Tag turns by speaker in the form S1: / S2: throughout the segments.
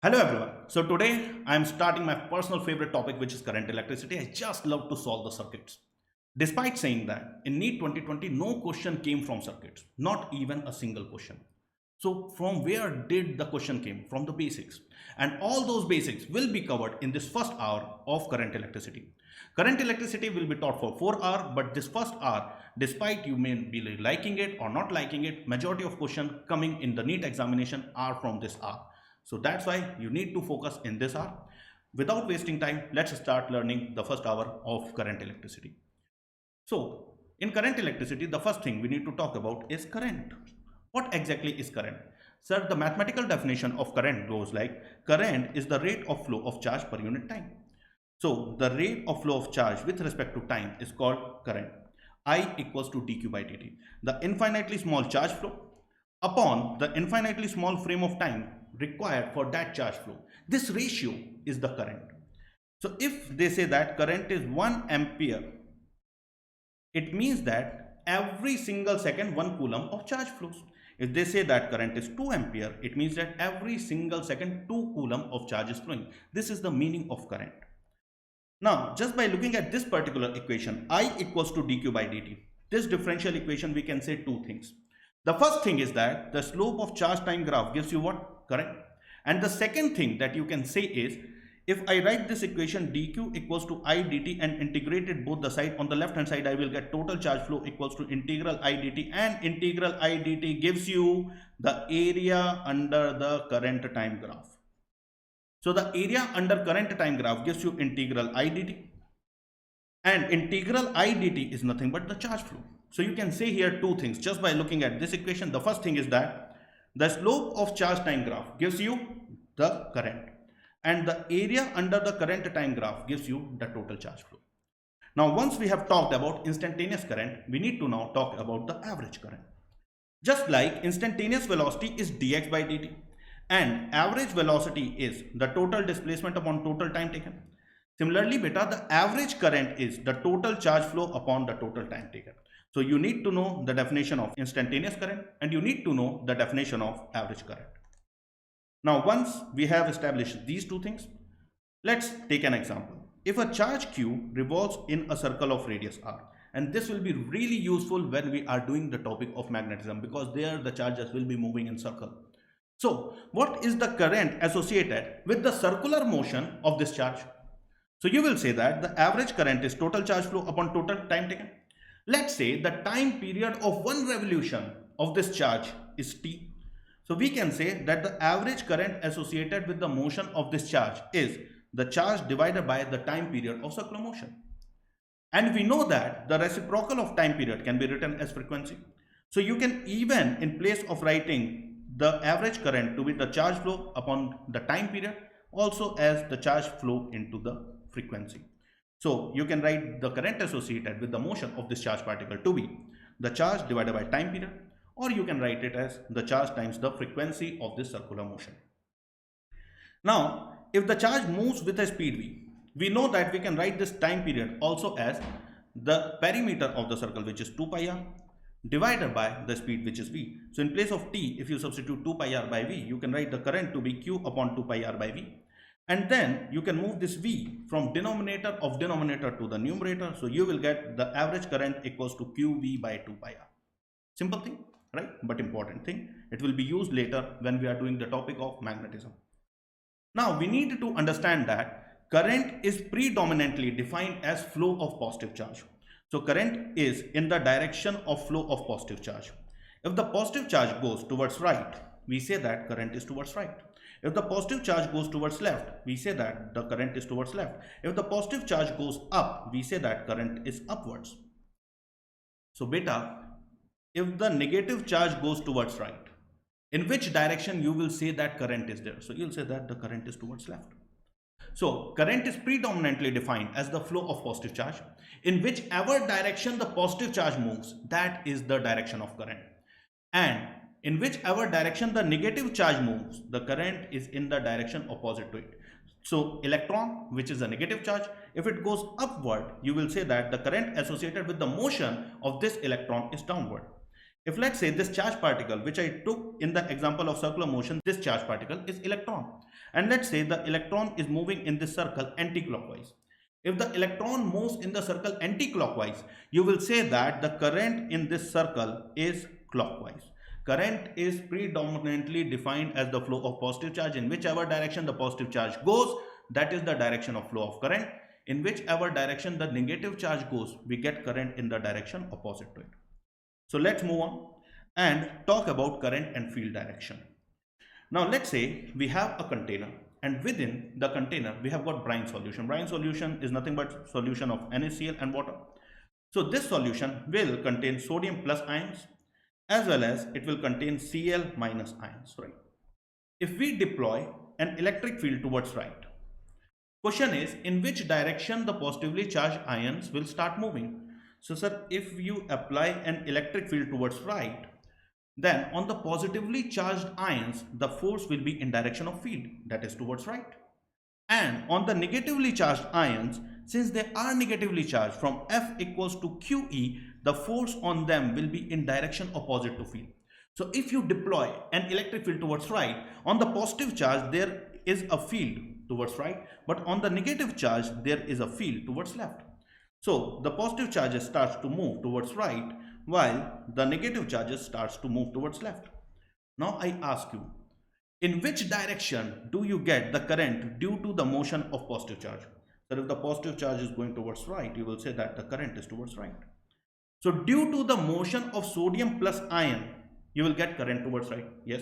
S1: Hello everyone. So today I am starting my personal favorite topic, which is current electricity. I just love to solve the circuits. Despite saying that in NEET 2020 no question came from circuits, not even a single question. So from where did the question came? From the basics. And all those basics will be covered in this first hour of current electricity. Current electricity will be taught for 4 hours, but this first hour, despite you may be liking it or not liking it, majority of questions coming in the NEET examination are from this hour. So that's why you need to focus in this hour. Without wasting time, let's start learning the first hour of current electricity. So in current electricity, the first thing we need to talk about is current. What exactly is current? Sir, the mathematical definition of current goes like current is the rate of flow of charge per unit time. So the rate of flow of charge with respect to time is called current. I equals to dq by dt. The infinitely small charge flow upon the infinitely small frame of time required for that charge flow. This ratio is the current. So if they say that current is 1 ampere, it means that every single second 1 coulomb of charge flows. If they say that current is 2 ampere, it means that every single second 2 coulomb of charge is flowing. This is the meaning of current. Now, just by looking at this particular equation, I equals to dq by dt, this differential equation, we can say two things. The first thing is that the slope of charge time graph gives you what? Current. And the second thing that you can say is, if I write this equation dq equals to I dt and integrate it both the side, on the left hand side I will get total charge flow equals to integral I dt, and integral I dt gives you the area under the current time graph. So the area under current time graph gives you integral I dt, and integral I dt is nothing but the charge flow. So you can say here two things just by looking at this equation. The first thing is that the slope of charge time graph gives you the current, and the area under the current time graph gives you the total charge flow. Now once we have talked about instantaneous current, we need to now talk about the average current. Just like instantaneous velocity is dx by dt and average velocity is the total displacement upon total time taken. Similarly, beta, the average current is the total charge flow upon the total time taken. So you need to know the definition of instantaneous current and you need to know the definition of average current. Now once we have established these two things, let's take an example. If a charge q revolves in a circle of radius r, and this will be really useful when we are doing the topic of magnetism, because there the charges will be moving in circle. So what is the current associated with the circular motion of this charge? So you will say that the average current is total charge flow upon total time taken. Let's say the time period of one revolution of this charge is t. So we can say that the average current associated with the motion of this charge is the charge divided by the time period of circular motion. And we know that the reciprocal of time period can be written as frequency. So you can even, in place of writing the average current to be the charge flow upon the time period, also as the charge flow into the frequency. So you can write the current associated with the motion of this charge particle to be the charge divided by time period, or you can write it as the charge times the frequency of this circular motion. Now, if the charge moves with a speed v, we know that we can write this time period also as the perimeter of the circle, which is 2 pi r, divided by the speed, which is v. So in place of t, if you substitute 2 pi r by v, you can write the current to be q upon 2 pi r by v. And then you can move this v from denominator to the numerator. So you will get the average current equals to qv by 2 pi r. Simple thing, right? But important thing. It will be used later when we are doing the topic of magnetism. Now we need to understand that current is predominantly defined as flow of positive charge. So current is in the direction of flow of positive charge. If the positive charge goes towards right, we say that current is towards right. If the positive charge goes towards left, we say that the current is towards left. If the positive charge goes up, we say that current is upwards. So beta, if the negative charge goes towards right, in which direction you will say that current is there? So you'll say that the current is towards left. So current is predominantly defined as the flow of positive charge. In whichever direction the positive charge moves, that is the direction of current. And in whichever direction the negative charge moves, the current is in the direction opposite to it. So electron, which is a negative charge, if it goes upward, you will say that the current associated with the motion of this electron is downward. If let's say this charge particle, which I took in the example of circular motion, this charge particle is electron. And let's say the electron is moving in this circle anti-clockwise. If the electron moves in the circle anti-clockwise, you will say that the current in this circle is clockwise. Current is predominantly defined as the flow of positive charge. In whichever direction the positive charge goes, that is the direction of flow of current. In whichever direction the negative charge goes, we get current in the direction opposite to it. So let's move on and talk about current and field direction. Now let's say we have a container, and within the container we have got brine solution. Brine solution is nothing but solution of NaCl and water. So this solution will contain sodium plus ions, as well as it will contain Cl minus ions, right? If we deploy an electric field towards right, question is in which direction the positively charged ions will start moving. So sir, if you apply an electric field towards right, then on the positively charged ions, the force will be in direction of field, that is towards right. And on the negatively charged ions, since they are negatively charged, from F equals to QE, the force on them will be in direction opposite to field. So if you deploy an electric field towards right, on the positive charge there is a field towards right, but on the negative charge there is a field towards left. So the positive charges starts to move towards right, while the negative charges starts to move towards left. Now I ask you, in which direction do you get the current due to the motion of positive charge? So if the positive charge is going towards right, you will say that the current is towards right. So due to the motion of sodium plus ion, you will get current towards right. Yes.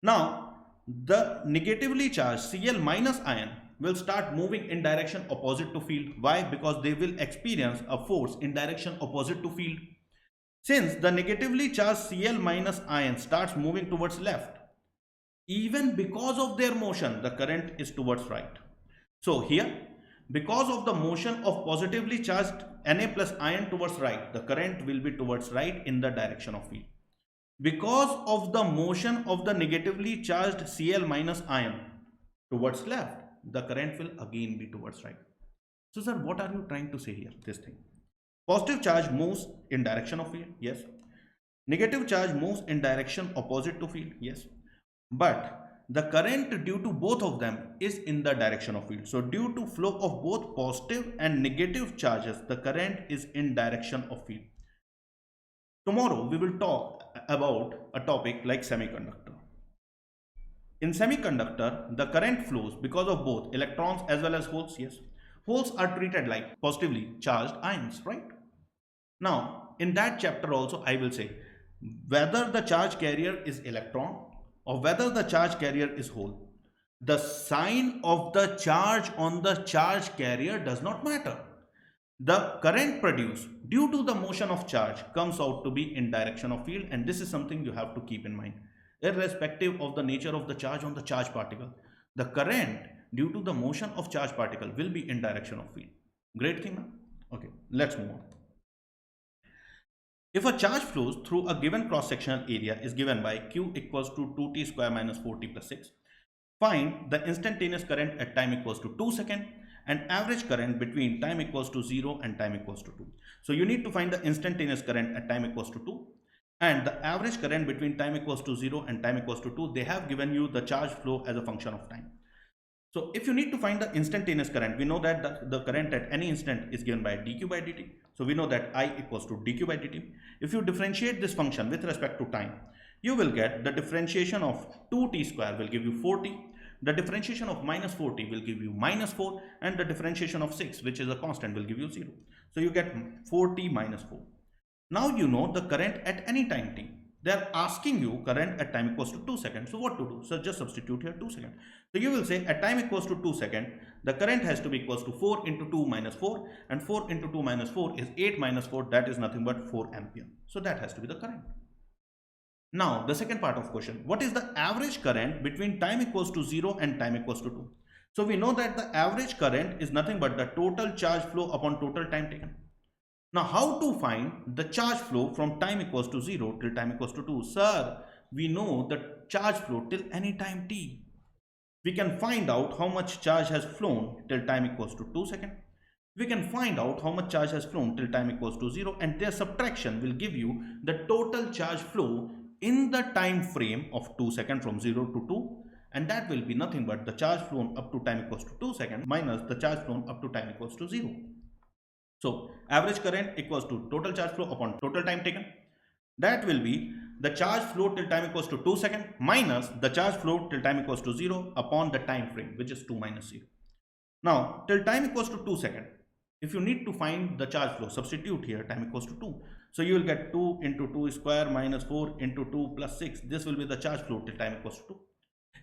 S1: Now the negatively charged Cl minus ion will start moving in direction opposite to field. Why? Because they will experience a force in direction opposite to field. Since the negatively charged Cl minus ion starts moving towards left, even because of their motion, the current is towards right. So here, because of the motion of positively charged Na plus ion towards right, the current will be towards right in the direction of field. Because of the motion of the negatively charged Cl minus ion towards left, the current will again be towards right. So sir, what are you trying to say here? This thing. Positive charge moves in direction of field. Yes. Negative charge moves in direction opposite to field. Yes. But the current due to both of them is in the direction of field. So due to flow of both positive and negative charges, the current is in direction of field. Tomorrow we will talk about a topic like semiconductor. In semiconductor, the current flows because of both electrons as well as holes. Yes, holes are treated like positively charged ions, right? Now, in that chapter also, I will say whether the charge carrier is electron or whether the charge carrier is hole, the sign of the charge on the charge carrier does not matter. The current produced due to the motion of charge comes out to be in direction of field, and this is something you have to keep in mind. Irrespective of the nature of the charge on the charge particle, the current due to the motion of charge particle will be in direction of field. Great thing, man. Okay, let's move on. If a charge flows through a given cross-sectional area is given by Q equals to 2t square minus 4t plus 6, find the instantaneous current at time equals to 2 seconds and average current between time equals to 0 and time equals to 2. So you need to find the instantaneous current at time equals to 2 and the average current between time equals to 0 and time equals to 2. They have given you the charge flow as a function of time. So if you need to find the instantaneous current, we know that the current at any instant is given by dq by dt. So we know that I equals to dq by dt. If you differentiate this function with respect to time, you will get the differentiation of 2t square will give you 4t. The differentiation of minus 4t will give you minus 4, and the differentiation of 6, which is a constant, will give you 0. So you get 4t minus 4. Now you know the current at any time t. They are asking you current at time equals to 2 seconds. So what to do? So just substitute here 2 seconds. So you will say at time equals to 2 seconds, the current has to be equals to 4 into 2 minus 4, and 4 into 2 minus 4 is 8 minus 4, that is nothing but 4 ampere. So that has to be the current. Now the second part of question, what is the average current between time equals to 0 and time equals to 2? So we know that the average current is nothing but the total charge flow upon total time taken. Now how to find the charge flow from time equals to 0 till time equals to 2? Sir, we know the charge flow till any time t. We can find out how much charge has flown till time equals to 2 seconds. we can find out how much charge has flown till time equals to 0, and their subtraction will give you the total charge flow in the time frame of 2 seconds from 0 to 2, and that will be nothing but the charge flown up to time equals to 2 seconds minus the charge flown up to time equals to 0. So average current equals to total charge flow upon total time taken. That will be the charge flow till time equals to 2 seconds minus the charge flow till time equals to 0 upon the time frame, which is 2 minus 0. Now till time equals to 2 seconds, if you need to find the charge flow, substitute here time equals to 2. So you will get 2 into 2 square minus 4 into 2 plus 6. This will be the charge flow till time equals to 2.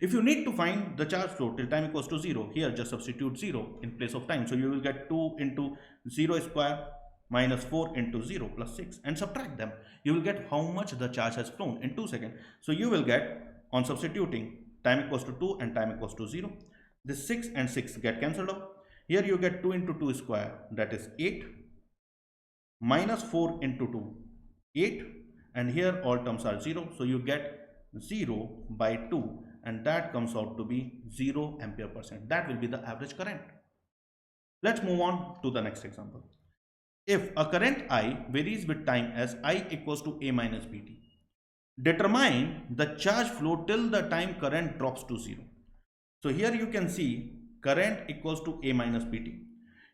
S1: If you need to find the charge flow till time equals to 0, here just substitute 0 in place of time. So you will get 2 into 0 square minus 4 into 0 plus 6 and subtract them. You will get how much the charge has flown in 2 seconds. So you will get, on substituting time equals to 2 and time equals to 0, this 6 and 6 get cancelled out. Here you get 2 into 2 square, that is 8, minus 4 into 2, 8, and here all terms are 0. So you get 0 by 2, and that comes out to be 0 ampere percent. That will be the average current. Let's move on to the next example. If a current I varies with time as I equals to A minus Bt, determine the charge flow till the time current drops to 0. So here you can see current equals to A minus Bt.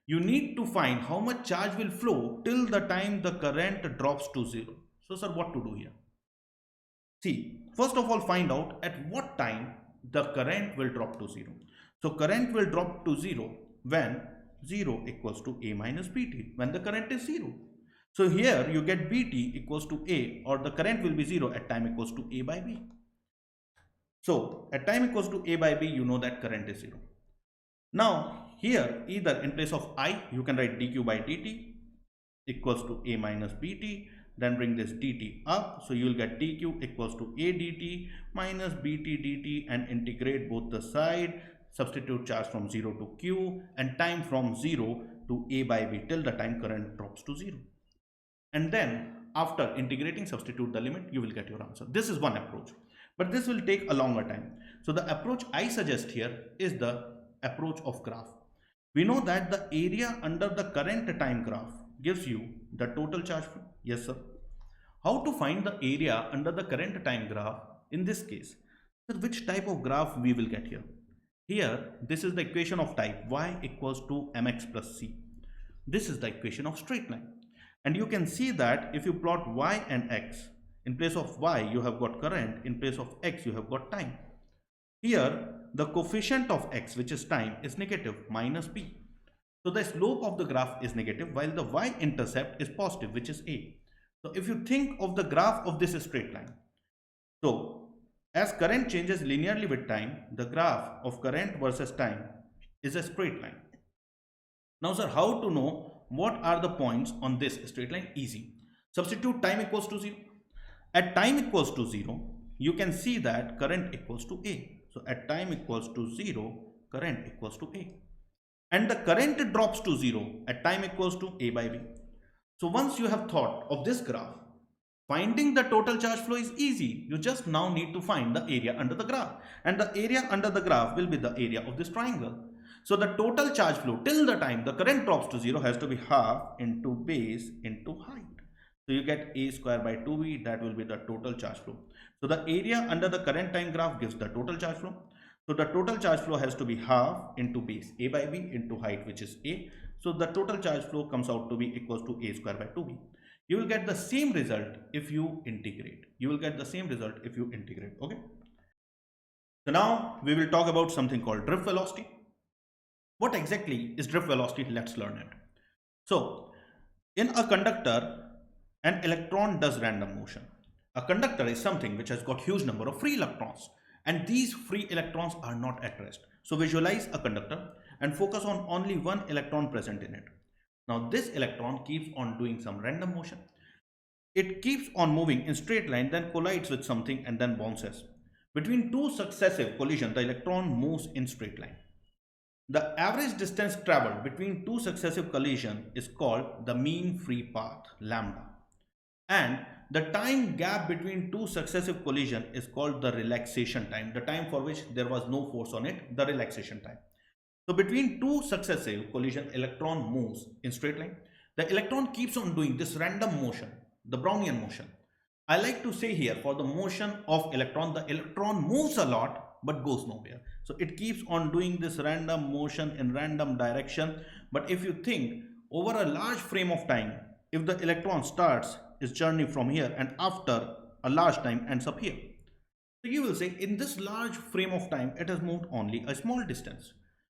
S1: You need to find how much charge will flow till the time the current drops to 0. So sir, what to do here? See, first of all, find out at what time the current will drop to 0. So current will drop to 0 when 0 equals to A minus Bt, when the current is 0. So here you get Bt equals to A, or the current will be 0 at time equals to A by B. So at time equals to A by B, you know that current is 0. Now here, either in place of I, you can write dq by dt equals to A minus Bt, then bring this dt up. So you will get dq equals to A dt minus Bt dt, and integrate both the side, substitute charge from 0 to q and time from 0 to A by B till the time current drops to 0. And then after integrating, substitute the limit, you will get your answer. This is one approach, but this will take a longer time. So the approach I suggest here is the approach of graph. We know that the area under the current time graph gives you the total charge flow. Yes sir. How to find the area under the current time graph in this case? So which type of graph we will get here? Here, this is the equation of type y equals to mx plus c. This is the equation of straight line. And you can see that if you plot y and x, in place of y you have got current, in place of x you have got time. Here the coefficient of x, which is time, is negative, minus b. So the slope of the graph is negative while the y-intercept is positive, which is a. So if you think of the graph of this straight line, so as current changes linearly with time, the graph of current versus time is a straight line. Now sir, how to know what are the points on this straight line? Easy. Substitute time equals to 0. At time equals to 0, you can see that current equals to A. So at time equals to 0, current equals to A. And the current drops to 0 at time equals to A by B. So once you have thought of this graph, finding the total charge flow is easy. You just now need to find the area under the graph. And the area under the graph will be the area of this triangle. So the total charge flow till the time the current drops to 0 has to be half into base into height. So you get A square by 2b, that will be the total charge flow. So the area under the current time graph gives the total charge flow. So the total charge flow has to be half into base A by B into height, which is A. So the total charge flow comes out to be equals to A square by 2b. You will get the same result if you integrate. You will get the same result if you integrate. Okay. So now we will talk about something called drift velocity. What exactly is drift velocity? Let's learn it. So in a conductor, an electron does random motion. A conductor is something which has got huge number of free electrons, and these free electrons are not at rest. So visualize a conductor and focus on only one electron present in it. Now this electron keeps on doing some random motion. It keeps on moving in straight line, then collides with something and then bounces. Between two successive collisions, the electron moves in straight line. The average distance traveled between two successive collisions is called the mean free path, lambda. And the time gap between two successive collisions is called the relaxation time, the time for which there was no force on it, the relaxation time. So between two successive collision, electron moves in straight line. The electron keeps on doing this random motion, the Brownian motion. I like to say here, for the motion of electron, the electron moves a lot but goes nowhere. So it keeps on doing this random motion in random direction. But if you think over a large frame of time, if the electron starts its journey from here and after a large time ends up here, so you will say in this large frame of time, it has moved only a small distance.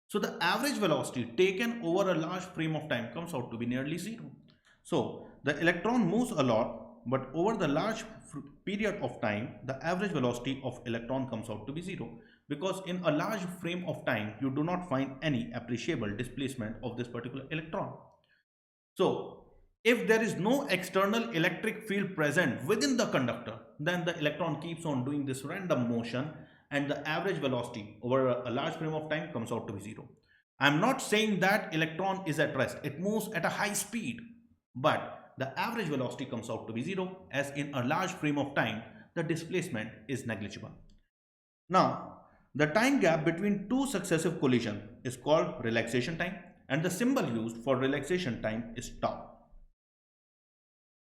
S1: So the average velocity taken over a large frame of time comes out to be nearly zero. So the electron moves a lot, but over the large period of time, the average velocity of electron comes out to be zero, because in a large frame of time, you do not find any appreciable displacement of this particular electron. So, if there is no external electric field present within the conductor, then the electron keeps on doing this random motion and the average velocity over a large frame of time comes out to be zero. I'm not saying that electron is at rest. It moves at a high speed, but the average velocity comes out to be zero, as in a large frame of time, the displacement is negligible. Now, the time gap between two successive collisions is called relaxation time, and the symbol used for relaxation time is tau.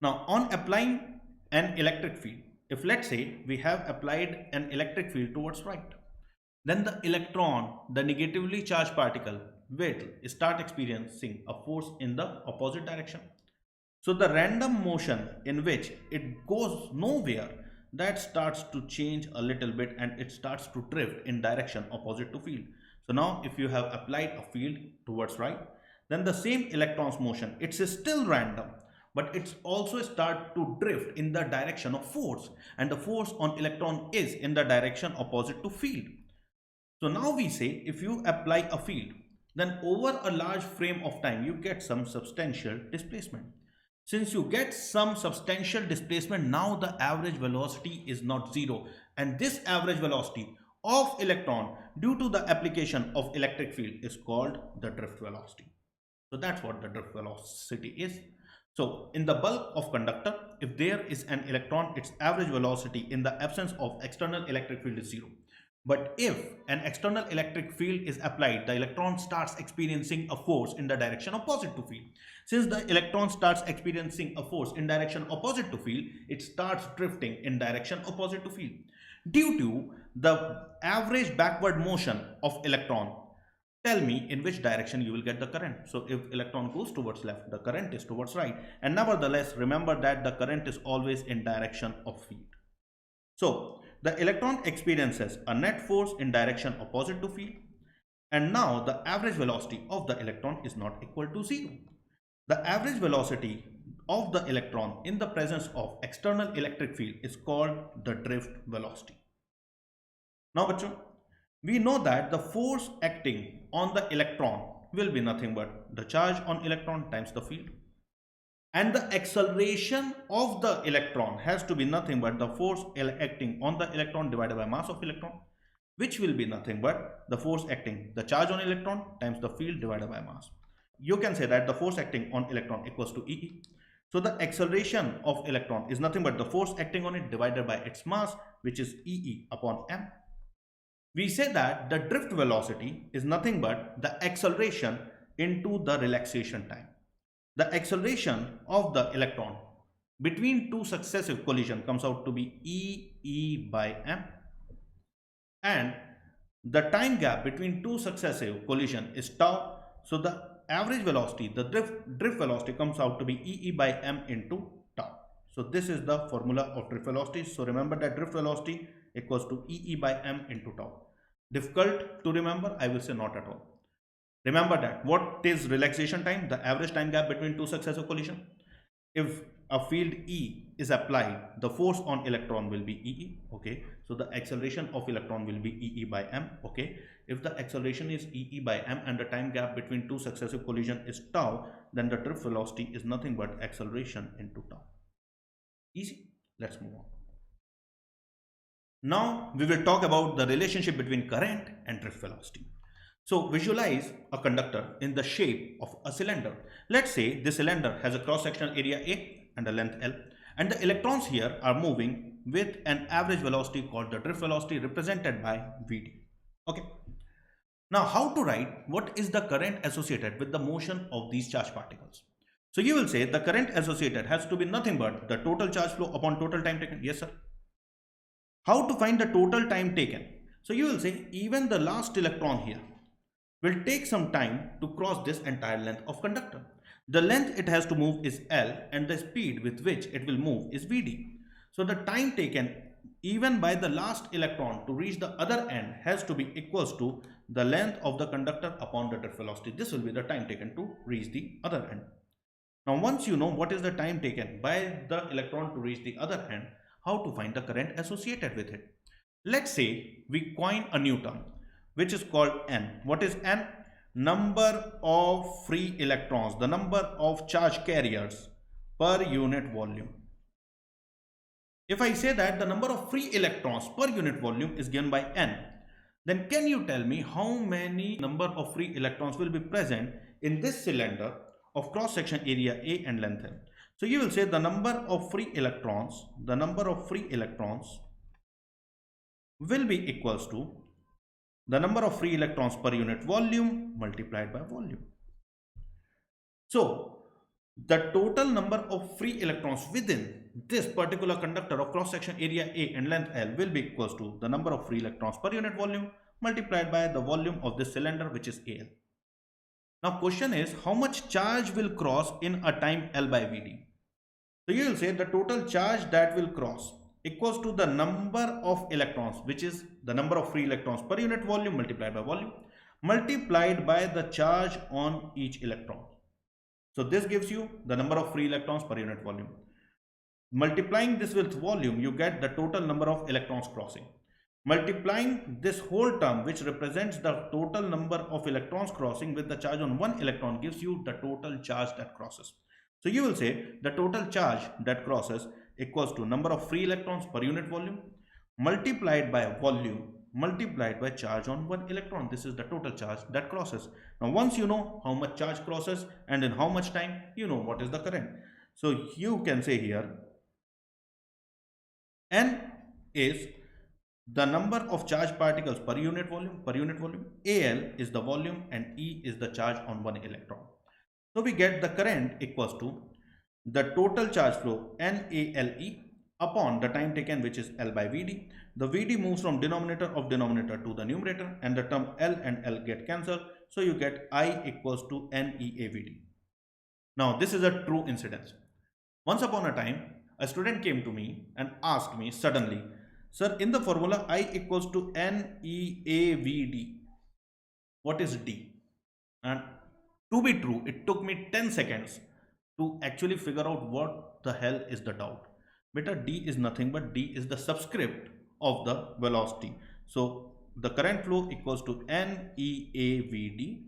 S1: Now, on applying an electric field, if let's say we have applied an electric field towards right, then the electron, the negatively charged particle, will start experiencing a force in the opposite direction. So the random motion in which it goes nowhere, that starts to change a little bit and it starts to drift in direction opposite to field. So now if you have applied a field towards right, then the same electron's motion, it's still random, but it's also start to drift in the direction of force, and the force on electron is in the direction opposite to field. So now we say if you apply a field, then over a large frame of time you get some substantial displacement. Since you get some substantial displacement, now the average velocity is not zero, and this average velocity of electron due to the application of electric field is called the drift velocity. So that's what the drift velocity is. So in the bulk of conductor, if there is an electron, its average velocity in the absence of external electric field is zero. But if an external electric field is applied, the electron starts experiencing a force in the direction opposite to field. Since the electron starts experiencing a force in direction opposite to field, it starts drifting in direction opposite to field. Due to the average backward motion of electron, tell me in which direction you will get the current. So if electron goes towards left, the current is towards right. And nevertheless, remember that the current is always in direction of field. So the electron experiences a net force in direction opposite to field, and now the average velocity of the electron is not equal to zero. The average velocity of the electron in the presence of external electric field is called the drift velocity. Now, bachcho, we know that the force acting on the electron will be nothing but the charge on electron times the field. And the acceleration of the electron has to be nothing but the force acting on the electron divided by mass of electron, which will be nothing but the force acting, the charge on electron times the field divided by mass. You can say that the force acting on electron equals to EE. So the acceleration of electron is nothing but the force acting on it divided by its mass, which is EE upon m. We say that the drift velocity is nothing but the acceleration into the relaxation time. The acceleration of the electron between two successive collisions comes out to be E by m, and the time gap between two successive collisions is tau. So the average velocity, the drift velocity, comes out to be E by m into tau. So this is the formula of drift velocity. So remember that drift velocity equals to E by m into tau. Difficult to remember? I will say not at all. Remember that what is relaxation time? The average time gap between two successive collisions. If a field E is applied, the force on electron will be EE. Okay, so the acceleration of electron will be EE by m. Okay, if the acceleration is EE by m and the time gap between two successive collisions is tau, then the drift velocity is nothing but acceleration into tau. Easy. Let's move on. Now we will talk about the relationship between current and drift velocity. So visualize a conductor in the shape of a cylinder. Let's say this cylinder has a cross-sectional area A and a length L, and the electrons here are moving with an average velocity called the drift velocity, represented by Vd. Okay. Now, how to write what is the current associated with the motion of these charged particles? So you will say the current associated has to be nothing but the total charge flow upon total time taken. Yes, sir. How to find the total time taken? So you will say even the last electron here will take some time to cross this entire length of conductor. The length it has to move is L and the speed with which it will move is Vd. So the time taken even by the last electron to reach the other end has to be equals to the length of the conductor upon the drift velocity. This will be the time taken to reach the other end. Now once you know what is the time taken by the electron to reach the other end, how to find the current associated with it? Let's say we coin a new term which is called N. What is N? Number of free electrons, the number of charge carriers per unit volume. If I say that the number of free electrons per unit volume is given by N, then can you tell me how many number of free electrons will be present in this cylinder of cross section area A and length L? So you will say the number of free electrons will be equals to the number of free electrons per unit volume multiplied by volume. So the total number of free electrons within this particular conductor of cross section area A and length L will be equals to the number of free electrons per unit volume multiplied by the volume of this cylinder, which is AL. Now question is, how much charge will cross in a time L by Vd? So you will say the total charge that will cross equals to the number of electrons, which is the number of free electrons per unit volume multiplied by volume multiplied by the charge on each electron. So this gives you the number of free electrons per unit volume. Multiplying this with volume, you get the total number of electrons crossing. Multiplying this whole term, which represents the total number of electrons crossing with the charge on one electron, gives you the total charge that crosses. So you will say the total charge that crosses equals to number of free electrons per unit volume multiplied by volume multiplied by charge on one electron. This is the total charge that crosses. Now once you know how much charge crosses and in how much time, you know what is the current. So you can say here N is the number of charged particles per unit volume. AL is the volume and E is the charge on one electron. So we get the current equals to the total charge flow NALE upon the time taken, which is L by Vd. The Vd moves from denominator to the numerator and the term L and L get cancelled. So you get I equals to NEAVD. Now this is a true incidence. Once upon a time, a student came to me and asked me suddenly, sir, in the formula I equals to NEAVD, what is D? And to be true, it took me 10 seconds to actually figure out what the hell is the doubt. Beta, D is nothing but D is the subscript of the velocity. So the current flow equals to NEAVD.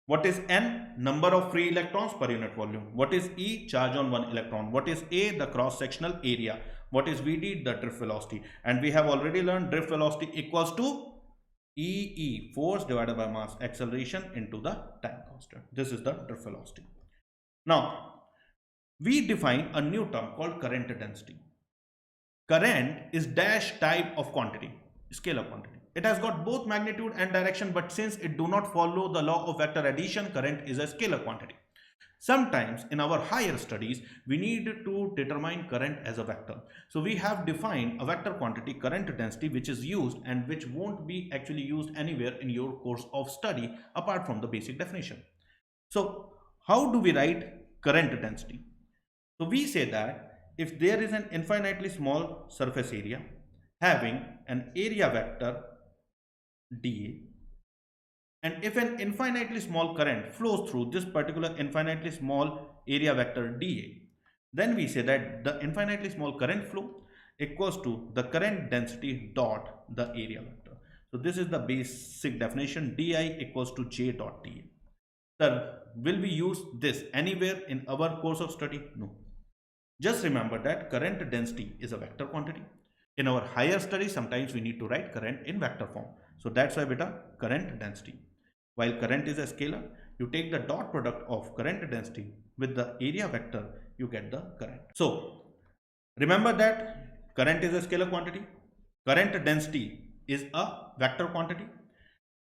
S1: What is N? Number of free electrons per unit volume. What is E? Charge on one electron. What is A? The cross-sectional area. What is Vd? The drift velocity. And we have already learned drift velocity equals to EE, force divided by mass, acceleration into the time constant. This is the drift velocity. Now, we define a new term called current density. Current is dash type of quantity, scalar quantity. It has got both magnitude and direction, but since it do not follow the law of vector addition, current is a scalar quantity. Sometimes in our higher studies, we need to determine current as a vector. So we have defined a vector quantity, current density, which is used and which won't be actually used anywhere in your course of study apart from the basic definition. So how do we write current density? So we say that if there is an infinitely small surface area having an area vector dA, and if an infinitely small current flows through this particular infinitely small area vector dA, then we say that the infinitely small current flow equals to the current density dot the area vector. So this is the basic definition. Di equals to J dot dA. Sir, will we use this anywhere in our course of study? No. Just remember that current density is a vector quantity. In our higher studies, sometimes we need to write current in vector form. So that's why beta current density. While current is a scalar, you take the dot product of current density with the area vector, you get the current. So remember that current is a scalar quantity, current density is a vector quantity.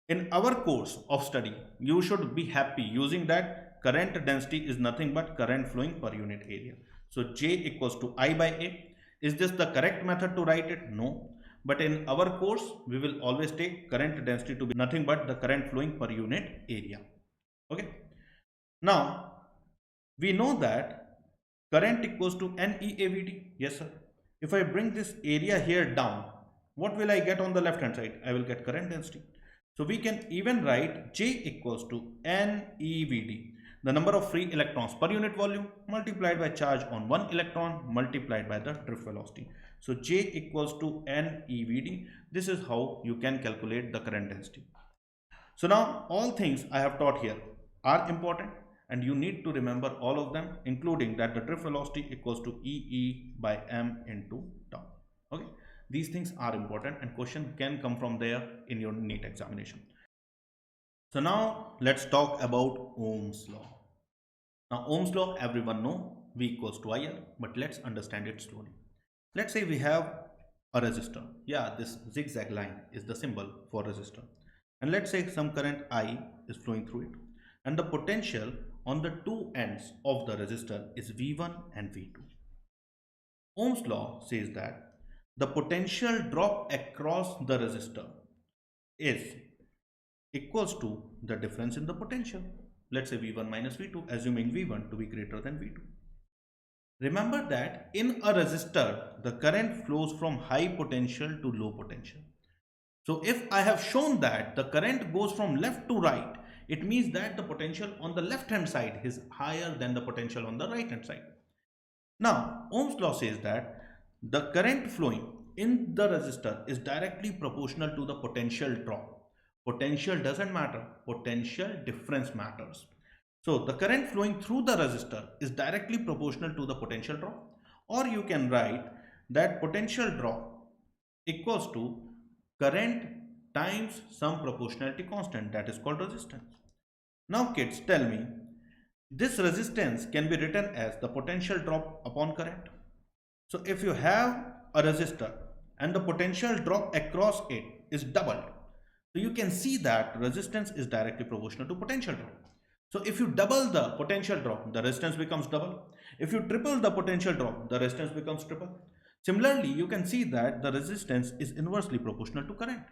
S1: In our course of study, you should be happy using that current density is nothing but current flowing per unit area. So J equals to I by A. Is this the correct method to write it? No. But in our course, we will always take current density to be nothing but the current flowing per unit area. Okay. Now, we know that current equals to NEAVD. Yes, sir. If I bring this area here down, what will I get on the left hand side? I will get current density. So we can even write J equals to NEVD, the number of free electrons per unit volume multiplied by charge on one electron multiplied by the drift velocity. So J equals to NEVD. This is how you can calculate the current density. So now all things I have taught here are important and you need to remember all of them, including that the drift velocity equals to EE by m into tau. Okay, these things are important and question can come from there in your NEET examination. So now let's talk about Ohm's law. Now Ohm's law everyone know V equals to IR, but let's understand it slowly. Let's say we have a resistor. Yeah, this zigzag line is the symbol for resistor. And let's say some current I is flowing through it. And the potential on the two ends of the resistor is V1 and V2. Ohm's law says that the potential drop across the resistor is equals to the difference in the potential. Let's say V1 minus V2, assuming V1 to be greater than V2. Remember that in a resistor, the current flows from high potential to low potential. So if I have shown that the current goes from left to right, it means that the potential on the left hand side is higher than the potential on the right hand side. Now, Ohm's law says that the current flowing in the resistor is directly proportional to the potential drop. Potential doesn't matter, potential difference matters. So the current flowing through the resistor is directly proportional to the potential drop, or you can write that potential drop equals to current times some proportionality constant, that is called resistance. Now kids, tell me, this resistance can be written as the potential drop upon current. So if you have a resistor and the potential drop across it is doubled, so you can see that resistance is directly proportional to potential drop. So if you double the potential drop, the resistance becomes double. If you triple the potential drop, the resistance becomes triple. Similarly, you can see that the resistance is inversely proportional to current.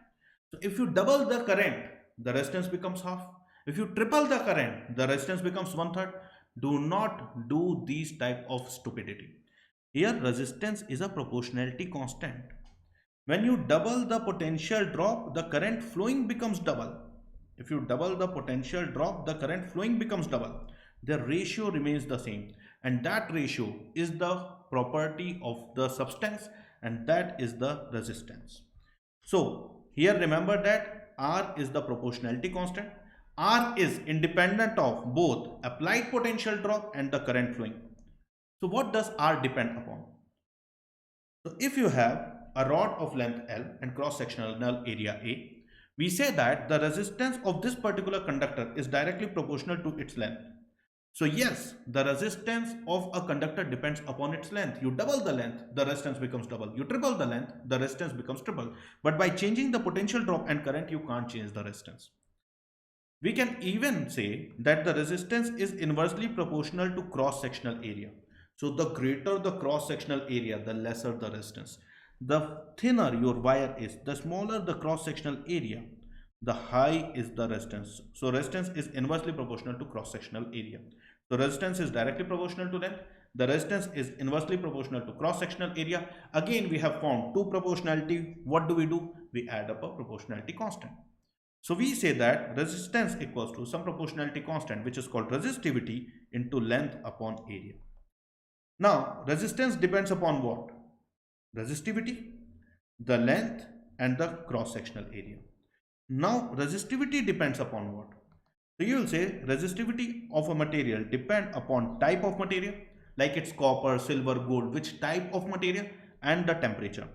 S1: So if you double the current, the resistance becomes half. If you triple the current, the resistance becomes 1/3. Do not do these type of stupidity. Here resistance is a proportionality constant. When you double the potential drop, the current flowing becomes double. If you double the potential drop, the current flowing becomes double. The ratio remains the same, and that ratio is the property of the substance, and that is the resistance. So here remember that R is the proportionality constant. R is independent of both applied potential drop and the current flowing. So what does R depend upon? So if you have a rod of length L and cross-sectional area A, we say that the resistance of this particular conductor is directly proportional to its length. So yes, the resistance of a conductor depends upon its length. You double the length, the resistance becomes double. You triple the length, the resistance becomes triple. But by changing the potential drop and current, you can't change the resistance. We can even say that the resistance is inversely proportional to cross-sectional area. So the greater the cross-sectional area, the lesser the resistance. The thinner your wire is, the smaller the cross-sectional area, the high is the resistance. So resistance is inversely proportional to cross-sectional area. So resistance is directly proportional to length. The resistance is inversely proportional to cross-sectional area. Again, we have found two proportionality. What do? We add up a proportionality constant. So we say that resistance equals to some proportionality constant, which is called resistivity, into length upon area. Now, resistance depends upon what? Resistivity, the length, and the cross-sectional area. Now, resistivity depends upon what? So you will say resistivity of a material depend upon type of material, like it's copper, silver, gold, which type of material, and the temperature.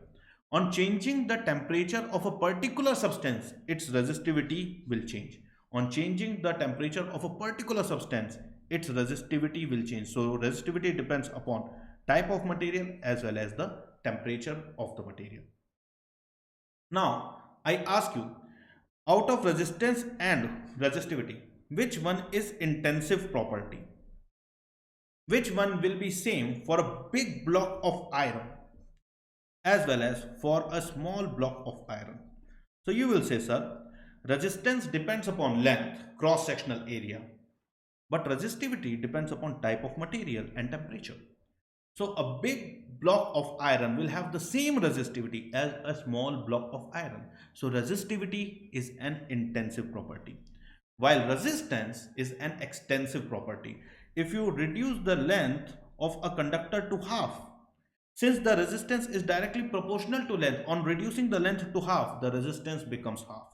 S1: On changing the temperature of a particular substance, its resistivity will change. On changing the temperature of a particular substance, its resistivity will change. So resistivity depends upon type of material as well as the temperature of the material. Now, I ask you, Out of resistance and resistivity, which one is intensive property? Which one will be same for a big block of iron as well as for a small block of iron? So you will say, sir, resistance depends upon length, cross-sectional area, but resistivity depends upon type of material and temperature. So a big block of iron will have the same resistivity as a small block of iron. So resistivity is an intensive property, while resistance is an extensive property. If you reduce the length of a conductor to half, since the resistance is directly proportional to length, on reducing the length to half, the resistance becomes half.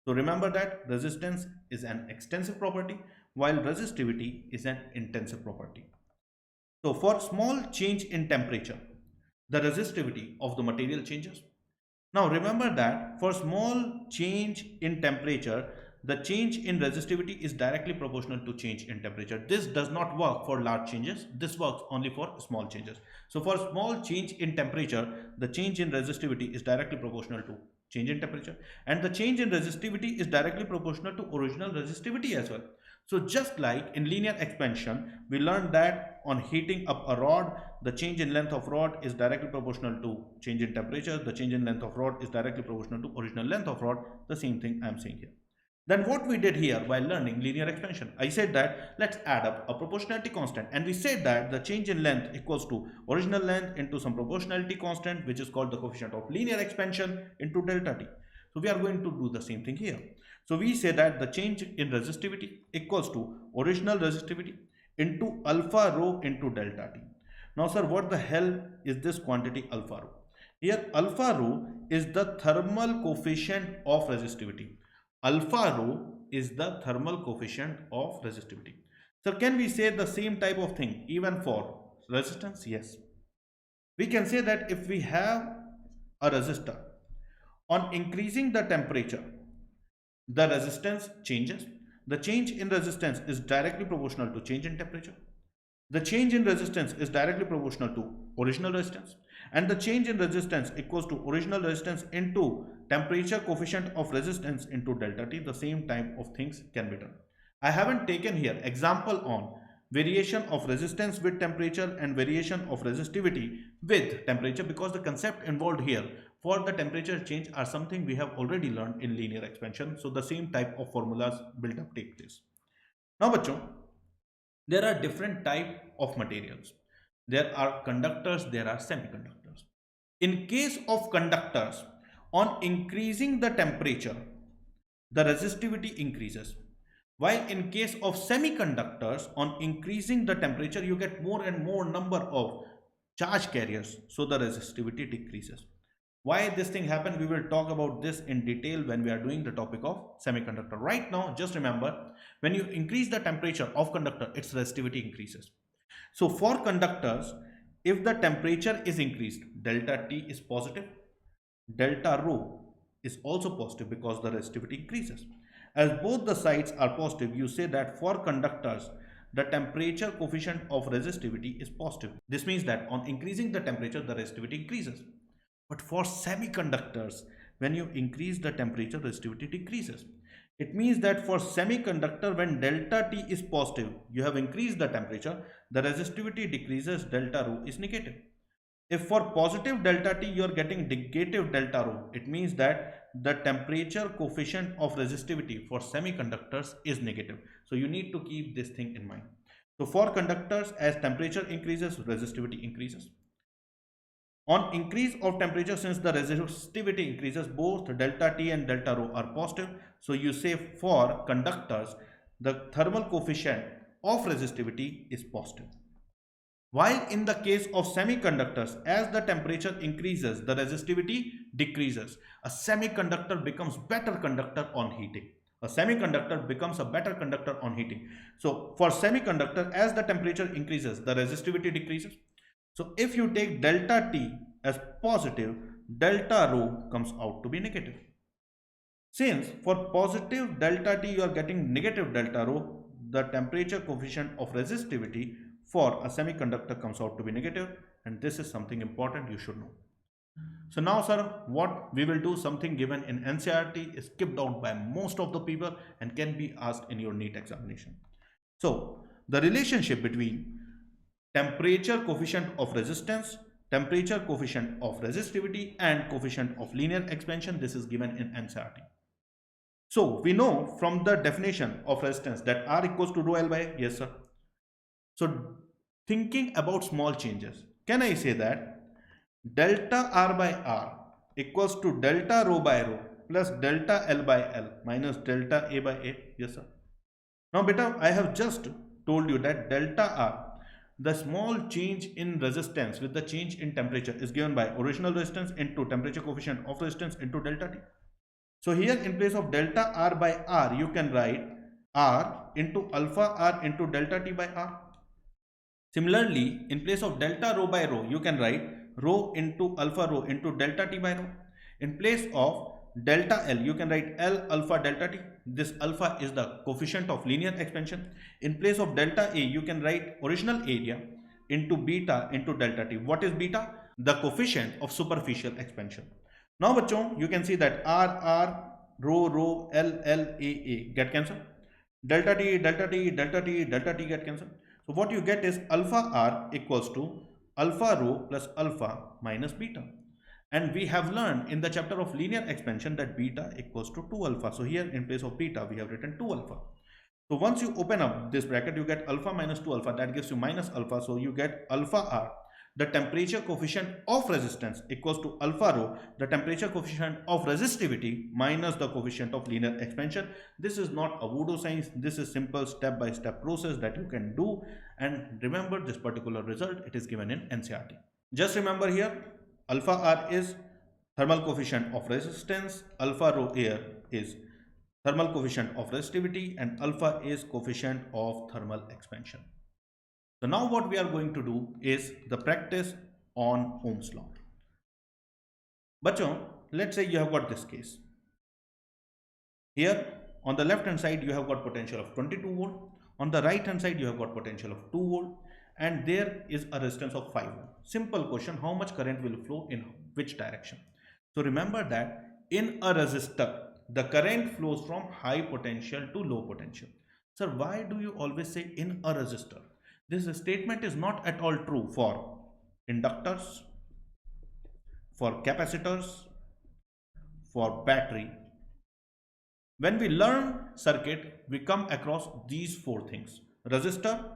S1: So remember that resistance is an extensive property while resistivity is an intensive property. So for small change in temperature, the resistivity of the material changes. Now remember that for small change in temperature, the change in resistivity is directly proportional to change in temperature. This does not work for large changes. This works only for small changes. So for small change in temperature, the change in resistivity is directly proportional to change in temperature, and the change in resistivity is directly proportional to original resistivity as well. So just like in linear expansion, we learned that on heating up a rod, the change in length of rod is directly proportional to change in temperature. The change in length of rod is directly proportional to original length of rod. The same thing I am saying here. Then what we did here while learning linear expansion, I said that let's add up a proportionality constant, and we said that the change in length equals to original length into some proportionality constant, which is called the coefficient of linear expansion, into delta t. So we are going to do the same thing here. So we say that the change in resistivity equals to original resistivity into alpha rho into delta t. Now sir, what the hell is this quantity alpha rho? Here alpha rho is the thermal coefficient of resistivity. Alpha rho is the thermal coefficient of resistivity. So can we say the same type of thing even for resistance? Yes. We can say that if we have a resistor, on increasing the temperature, the resistance changes. The change in resistance is directly proportional to change in temperature. The change in resistance is directly proportional to original resistance, and the change in resistance equals to original resistance into temperature coefficient of resistance into delta T. The same type of things can be done. I haven't taken here example on variation of resistance with temperature and variation of resistivity with temperature, because the concept involved here for the temperature change are something we have already learned in linear expansion. So the same type of formulas build up take place. Now bachcho, there are different type of materials. There are conductors, there are semiconductors. In case of conductors, on increasing the temperature, the resistivity increases. While in case of semiconductors, on increasing the temperature, you get more and more number of charge carriers, so the resistivity decreases. Why this thing happen, we will talk about this in detail when we are doing the topic of semiconductor. Right now, just remember, when you increase the temperature of conductor, its resistivity increases. So for conductors, if the temperature is increased, delta T is positive, delta rho is also positive because the resistivity increases. As both the sides are positive, you say that for conductors, the temperature coefficient of resistivity is positive. This means that on increasing the temperature, the resistivity increases. But for semiconductors, when you increase the temperature, resistivity decreases. It means that for semiconductor, when delta T is positive, you have increased the temperature, the resistivity decreases, delta rho is negative. If for positive delta T you are getting negative delta rho, it means that the temperature coefficient of resistivity for semiconductors is negative. So you need to keep this thing in mind. So for conductors, as temperature increases, resistivity increases. On increase of temperature, since the resistivity increases, both delta T and delta rho are positive. So you say for conductors, the thermal coefficient of resistivity is positive. While in the case of semiconductors, as the temperature increases, the resistivity decreases. A semiconductor becomes better conductor on heating. A semiconductor becomes a better conductor on heating. So for semiconductor, as the temperature increases, the resistivity decreases. So if you take delta T as positive, delta rho comes out to be negative. Since for positive delta T you are getting negative delta rho, the temperature coefficient of resistivity for a semiconductor comes out to be negative, and this is something important you should know. So now, sir, what we will do, something given in NCERT is skipped out by most of the people and can be asked in your NEET examination. So the relationship between temperature coefficient of resistance, temperature coefficient of resistivity, and coefficient of linear expansion, this is given in NCERT. So we know from the definition of resistance that R equals to rho L by A. Yes, sir. So thinking about small changes, can I say that delta R by R equals to delta rho by rho plus delta L by L minus delta A by A? Yes, sir. Now, beta, I have just told you that delta R, the small change in resistance with the change in temperature, is given by original resistance into temperature coefficient of resistance into delta T. So here in place of delta R by R, you can write R into alpha R into delta T by R. Similarly, in place of delta rho by rho, you can write rho into alpha rho into delta T by rho. In place of delta L, you can write L alpha delta T. This alpha is the coefficient of linear expansion. In place of delta A, you can write original area into beta into delta T. What is beta? The coefficient of superficial expansion. Now, bachon, you can see that R, rho, L, get cancelled. Delta T, delta T, delta T, delta T get cancelled. So what you get is alpha R equals to alpha rho plus alpha minus beta. And we have learned in the chapter of linear expansion that beta equals to 2 alpha. So here in place of beta, we have written 2 alpha. So once you open up this bracket, you get alpha minus 2 alpha. That gives you minus alpha. So you get alpha R, the temperature coefficient of resistance, equals to alpha rho, the temperature coefficient of resistivity, minus the coefficient of linear expansion. This is not a voodoo science. This is simple step-by-step process that you can do. And remember this particular result, it is given in NCERT. Just remember here, alpha R is thermal coefficient of resistance, alpha rho here is thermal coefficient of resistivity, and alpha is coefficient of thermal expansion. So now what we are going to do is the practice on Ohm's law. Bachon, let's say you have got this case. Here on the left hand side you have got potential of 22 volt. On the right hand side you have got potential of 2 volt. And there is a resistance of 5 ohm. Simple question, how much current will flow in which direction? So remember that in a resistor, the current flows from high potential to low potential. Sir, why do you always say in a resistor? This statement is not at all true for inductors, for capacitors, for battery. When we learn circuit, we come across these 4 things: resistor,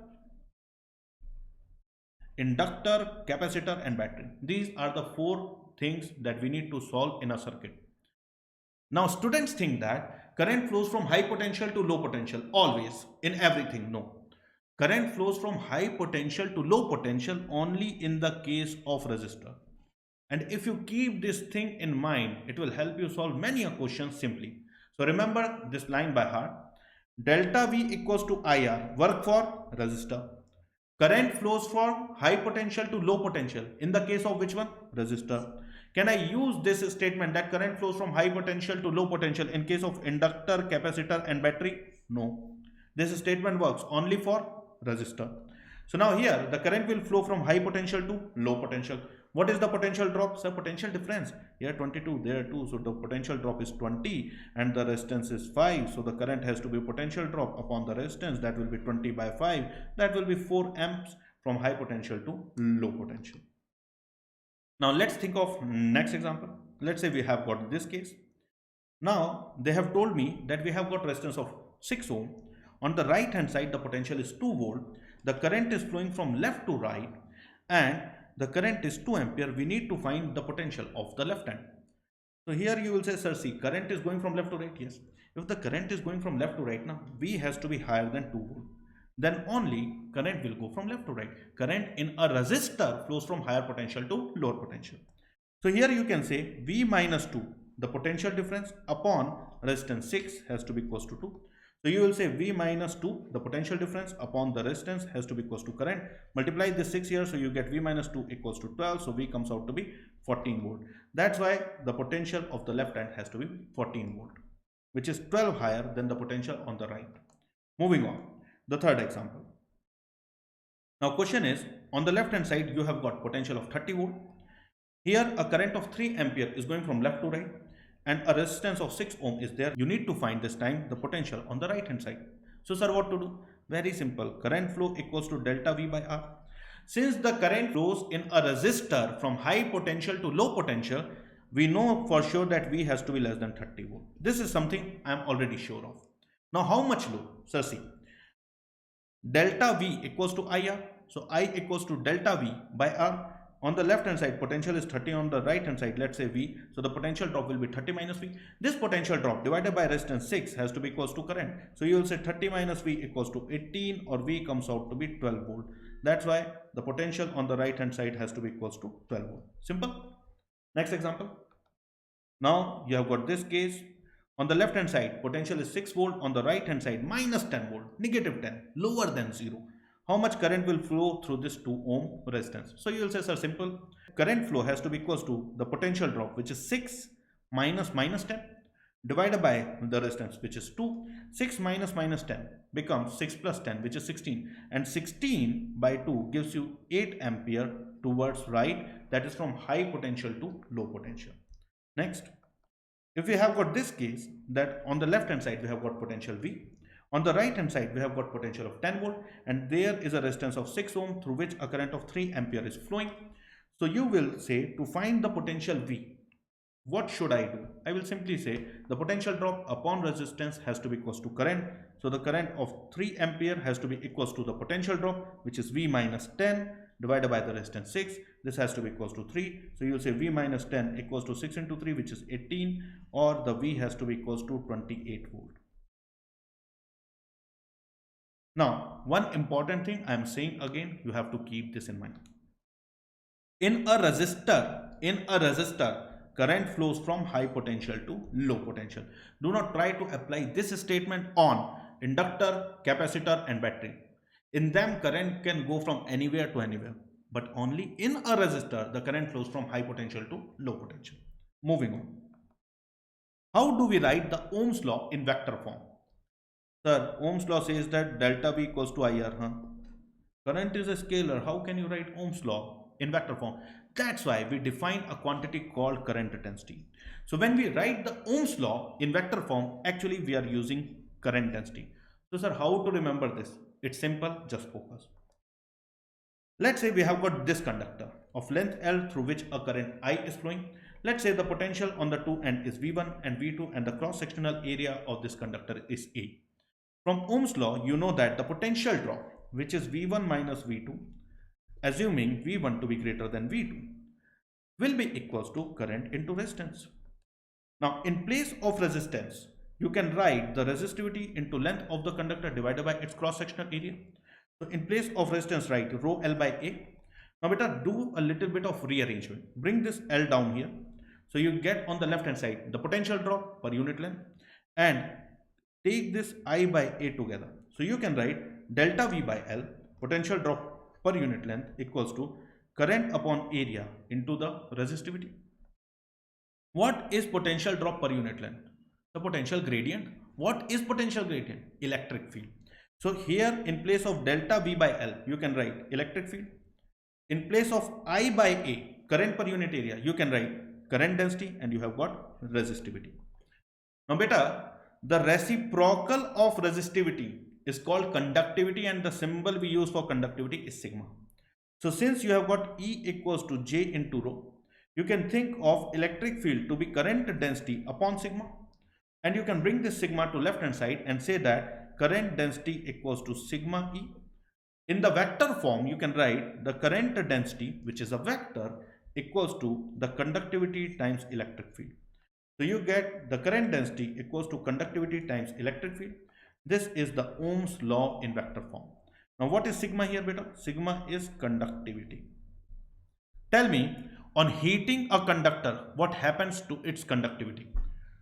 S1: inductor, capacitor, and battery. These are the 4 things that we need to solve in a circuit. Now students think that current flows from high potential to low potential always in everything. No. Current flows from high potential to low potential only in the case of resistor. And if you keep this thing in mind, it will help you solve many questions simply. So remember this line by heart. Delta V equals to IR, work for resistor. Current flows from high potential to low potential. In the case of which one? Resistor. Can I use this statement that current flows from high potential to low potential in case of inductor, capacitor, and battery? No. This statement works only for resistor. So now here the current will flow from high potential to low potential. What is the potential drop? Sir, potential difference. Here 22, there 2. So the potential drop is 20 and the resistance is 5. So the current has to be potential drop upon the resistance. That will be 20 by 5. That will be 4 amps from high potential to low potential. Now let's think of next example. Let's say we have got this case. Now they have told me that we have got resistance of 6 ohm. On the right hand side the potential is 2 volt. The current is flowing from left to right and the current is 2 ampere. We need to find the potential of the left hand. So here you will say, sir, see, current is going from left to right. Yes. If the current is going from left to right, now V has to be higher than 2 volt. Then only current will go from left to right. Current in a resistor flows from higher potential to lower potential. So here you can say V minus 2, the potential difference upon resistance 6 has to be equals to 2. So you will say V minus 2, the potential difference upon the resistance has to be equals to current. Multiply this 6 here, so you get V minus 2 equals to 12. So V comes out to be 14 volt. That's why the potential of the left hand has to be 14 volt, which is 12 higher than the potential on the right. Moving on, the third example. Now question is, on the left hand side you have got potential of 30 volt Here a current of 3 ampere is going from left to right and a resistance of 6 ohm is there. You need to find this time the potential on the right hand side. So sir, what to do? Very simple. Current flow equals to delta V by R. Since the current flows in a resistor from high potential to low potential, we know for sure that V has to be less than 30 volt. This is something I am already sure of. Now how much low? Sir, see, delta V equals to IR. So I equals to delta V by R. On the left hand side, potential is 30. On the right hand side, let's say V. So the potential drop will be 30 minus V. This potential drop divided by resistance 6 has to be equals to current. So you will say 30 minus V equals to 18, or V comes out to be 12 volt. That's why the potential on the right hand side has to be equals to 12 volt. Simple. Next example. Now you have got this case. On the left hand side, potential is 6 volt. On the right hand side, minus 10 volt, negative 10, lower than 0. How much current will flow through this 2 ohm resistance? So you will say, sir, simple. Current flow has to be equals to the potential drop, which is 6 minus 10, divided by the resistance, which is 2. 6 minus 10 becomes 6 plus 10, which is 16. And 16 by 2 gives you 8 ampere towards right. That is from high potential to low potential. Next, if we have got this case, that on the left hand side we have got potential V, on the right hand side we have got potential of 10 volt, and there is a resistance of 6 ohm through which a current of 3 ampere is flowing. So you will say, to find the potential V, what should I do? I will simply say the potential drop upon resistance has to be equals to current. So the current of 3 ampere has to be equals to the potential drop, which is V minus 10 divided by the resistance 6. This has to be equals to 3. So you will say V minus 10 equals to 6 into 3, which is 18, or the V has to be equals to 28 volt. Now, one important thing I am saying again, you have to keep this in mind. In a resistor, current flows from high potential to low potential. Do not try to apply this statement on inductor, capacitor and battery. In them, current can go from anywhere to anywhere. But only in a resistor, the current flows from high potential to low potential. Moving on. How do we write the Ohm's law in vector form? Sir, Ohm's law says that delta V equals to IR. Current is a scalar. How can you write Ohm's law in vector form? That's why we define a quantity called current density. So when we write the Ohm's law in vector form, actually we are using current density. So sir, how to remember this? It's simple, just focus. Let's say we have got this conductor of length L through which a current I is flowing. Let's say the potential on the two end is V1 and V2 and the cross-sectional area of this conductor is A. From Ohm's law, you know that the potential drop, which is V1 minus V2, assuming V1 to be greater than V2, will be equals to current into resistance. Now, in place of resistance, you can write the resistivity into length of the conductor divided by its cross-sectional area. So, in place of resistance, write rho L by A. Now, beta, do a little bit of rearrangement. Bring this L down here. So, you get on the left hand side the potential drop per unit length, and take this I by A together. So, you can write delta V by L, potential drop per unit length, equals to current upon area into the resistivity. What is potential drop per unit length? The potential gradient. What is potential gradient? Electric field. So here in place of delta V by L, you can write electric field. In place of I by A, current per unit area, you can write current density, and you have got resistivity. Now beta, the reciprocal of resistivity is called conductivity, and the symbol we use for conductivity is sigma. So since you have got E equals to J into rho, you can think of electric field to be current density upon sigma, and you can bring this sigma to left hand side and say that current density equals to sigma E. In the vector form, you can write the current density, which is a vector, equals to the conductivity times electric field. So you get the current density equals to conductivity times electric field. This is the Ohm's law in vector form. Now what is sigma here, beta? Sigma is conductivity. Tell me, on heating a conductor, what happens to its conductivity?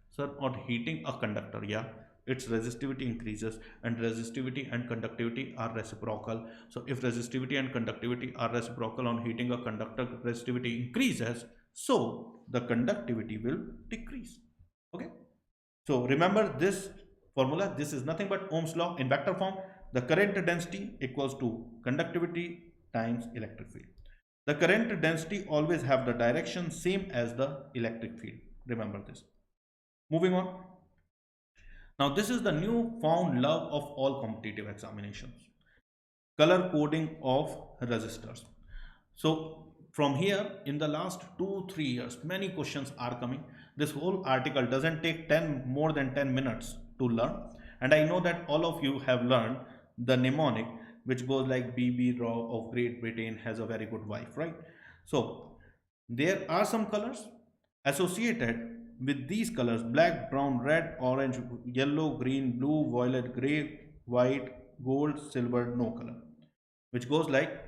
S1: Sir, on heating a conductor, yeah, its resistivity increases, and resistivity and conductivity are reciprocal. So if resistivity and conductivity are reciprocal, on heating a conductor, resistivity increases, so the conductivity will decrease. Okay, so remember this formula. This is nothing but Ohm's law in vector form. The current density equals to conductivity times electric field. The current density always have the direction same as the electric field. Remember this. Moving on. Now this is the new found love of all competitive examinations. Color coding of resistors. So from here in the last 2-3 years many questions are coming. This whole article doesn't take 10 more than 10 minutes to learn, and I know that all of you have learned the mnemonic which goes like BB Raw of Great Britain has a very good wife, right? So there are some colors associated with these colors: black, brown, red, orange, yellow, green, blue, violet, gray, white, gold, silver, no color, which goes like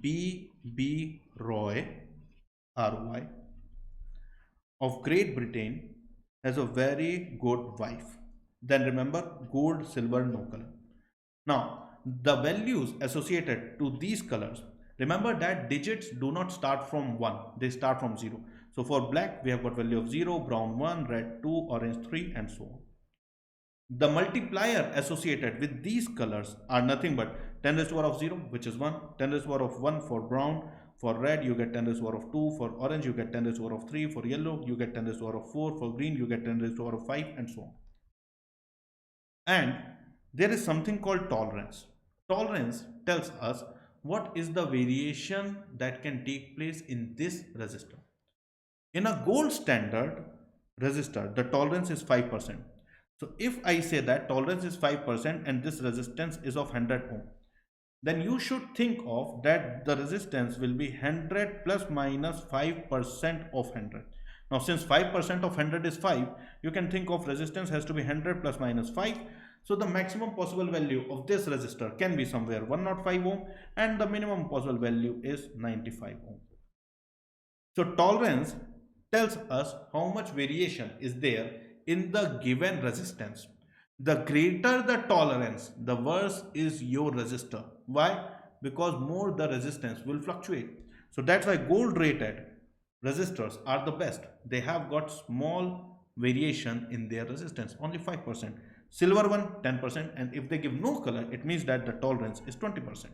S1: B. Roy, RY, of Great Britain has a very good wife. Then remember gold, silver, no color. Now, the values associated to these colors, remember that digits do not start from 1, they start from 0. So for black, we have got value of 0, brown 1, red 2, orange 3, and so on. The multiplier associated with these colors are nothing but 10 raised to the power of 0, which is 1, 10 raised to the power of 1 for brown, for red you get 10 raised to the power of 2, for orange you get 10 raised to the power of 3, for yellow you get 10 raised to the power of 4, for green you get 10 raised to the power of 5, and so on. And there is something called tolerance. Tolerance tells us what is the variation that can take place in this resistor. In a gold standard resistor, the tolerance is 5%. So if I say that tolerance is 5% and this resistance is of 100 ohm, then you should think of that the resistance will be 100 plus minus 5% of 100. Now since 5% of 100 is 5, you can think of resistance has to be 100 plus minus 5. So the maximum possible value of this resistor can be somewhere 105 ohm and the minimum possible value is 95 ohm. So tolerance tells us how much variation is there in the given resistance. The greater the tolerance, the worse is your resistor. Why? Because more the resistance will fluctuate. So that's why gold rated resistors are the best. They have got small variation in their resistance, only 5%. Silver one 10%, and if they give no color, it means that the tolerance is 20%.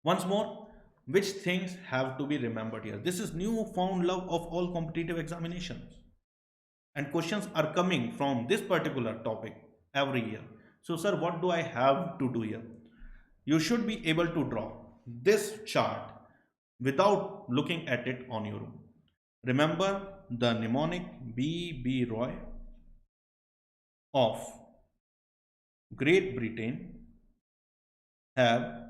S1: Once more, which things have to be remembered here? This is new found love of all competitive examinations. And questions are coming from this particular topic every year. So, sir, what do I have to do here? You should be able to draw this chart without looking at it on your own. Remember the mnemonic B. Roy of Great Britain have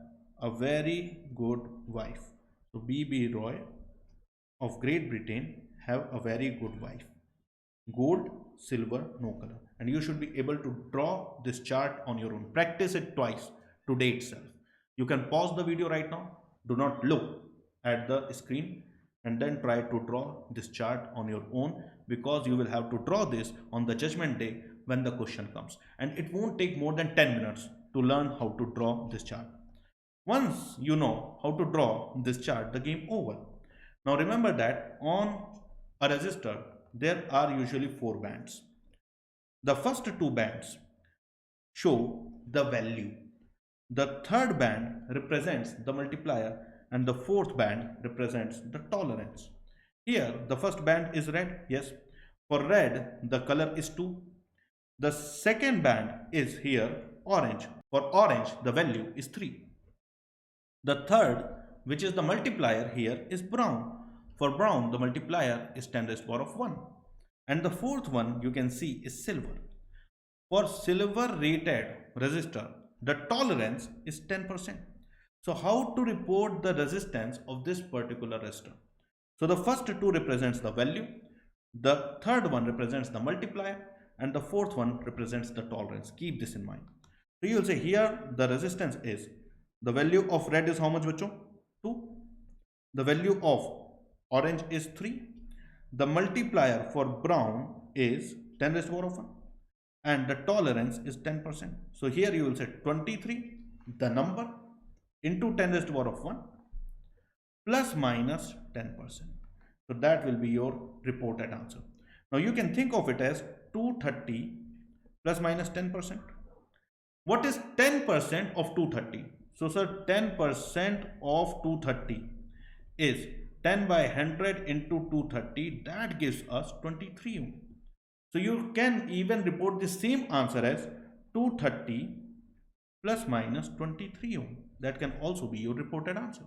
S1: a very good wife. So B. Roy of Great Britain have a very good wife. Gold, silver, no color. And you should be able to draw this chart on your own. Practice it twice today itself. You can pause the video right now. Do not look at the screen and then try to draw this chart on your own, because you will have to draw this on the judgment day when the question comes. And it won't take more than 10 minutes to learn how to draw this chart. Once you know how to draw this chart, the game over. Now remember that on a resistor, there are usually 4 bands. The first 2 bands show the value. The third band represents the multiplier and the fourth band represents the tolerance. Here the first band is red, yes. For red the color is 2. The second band is here orange. For orange the value is 3. The third, which is the multiplier here, is brown. For brown, the multiplier is 10 raised to the power of 1. And the fourth one you can see is silver. For silver rated resistor, the tolerance is 10%. So how to report the resistance of this particular resistor? So the first 2 represents the value, the third one represents the multiplier, and the fourth one represents the tolerance. Keep this in mind. So you will say here the resistance is, the value of red is how much, bacho? 2. The value of orange is 3. The multiplier for brown is 10 raised to the power of 1. And the tolerance is 10%. So here you will say 23, the number, into 10 raised to the power of 1 plus minus 10%. So that will be your reported answer. Now you can think of it as 230 plus minus 10%. What is 10% of 230? So sir, 10% of 230 is 10 by 100 into 230, that gives us 23 ohm. So you can even report the same answer as 230 plus minus 23 ohm. That can also be your reported answer.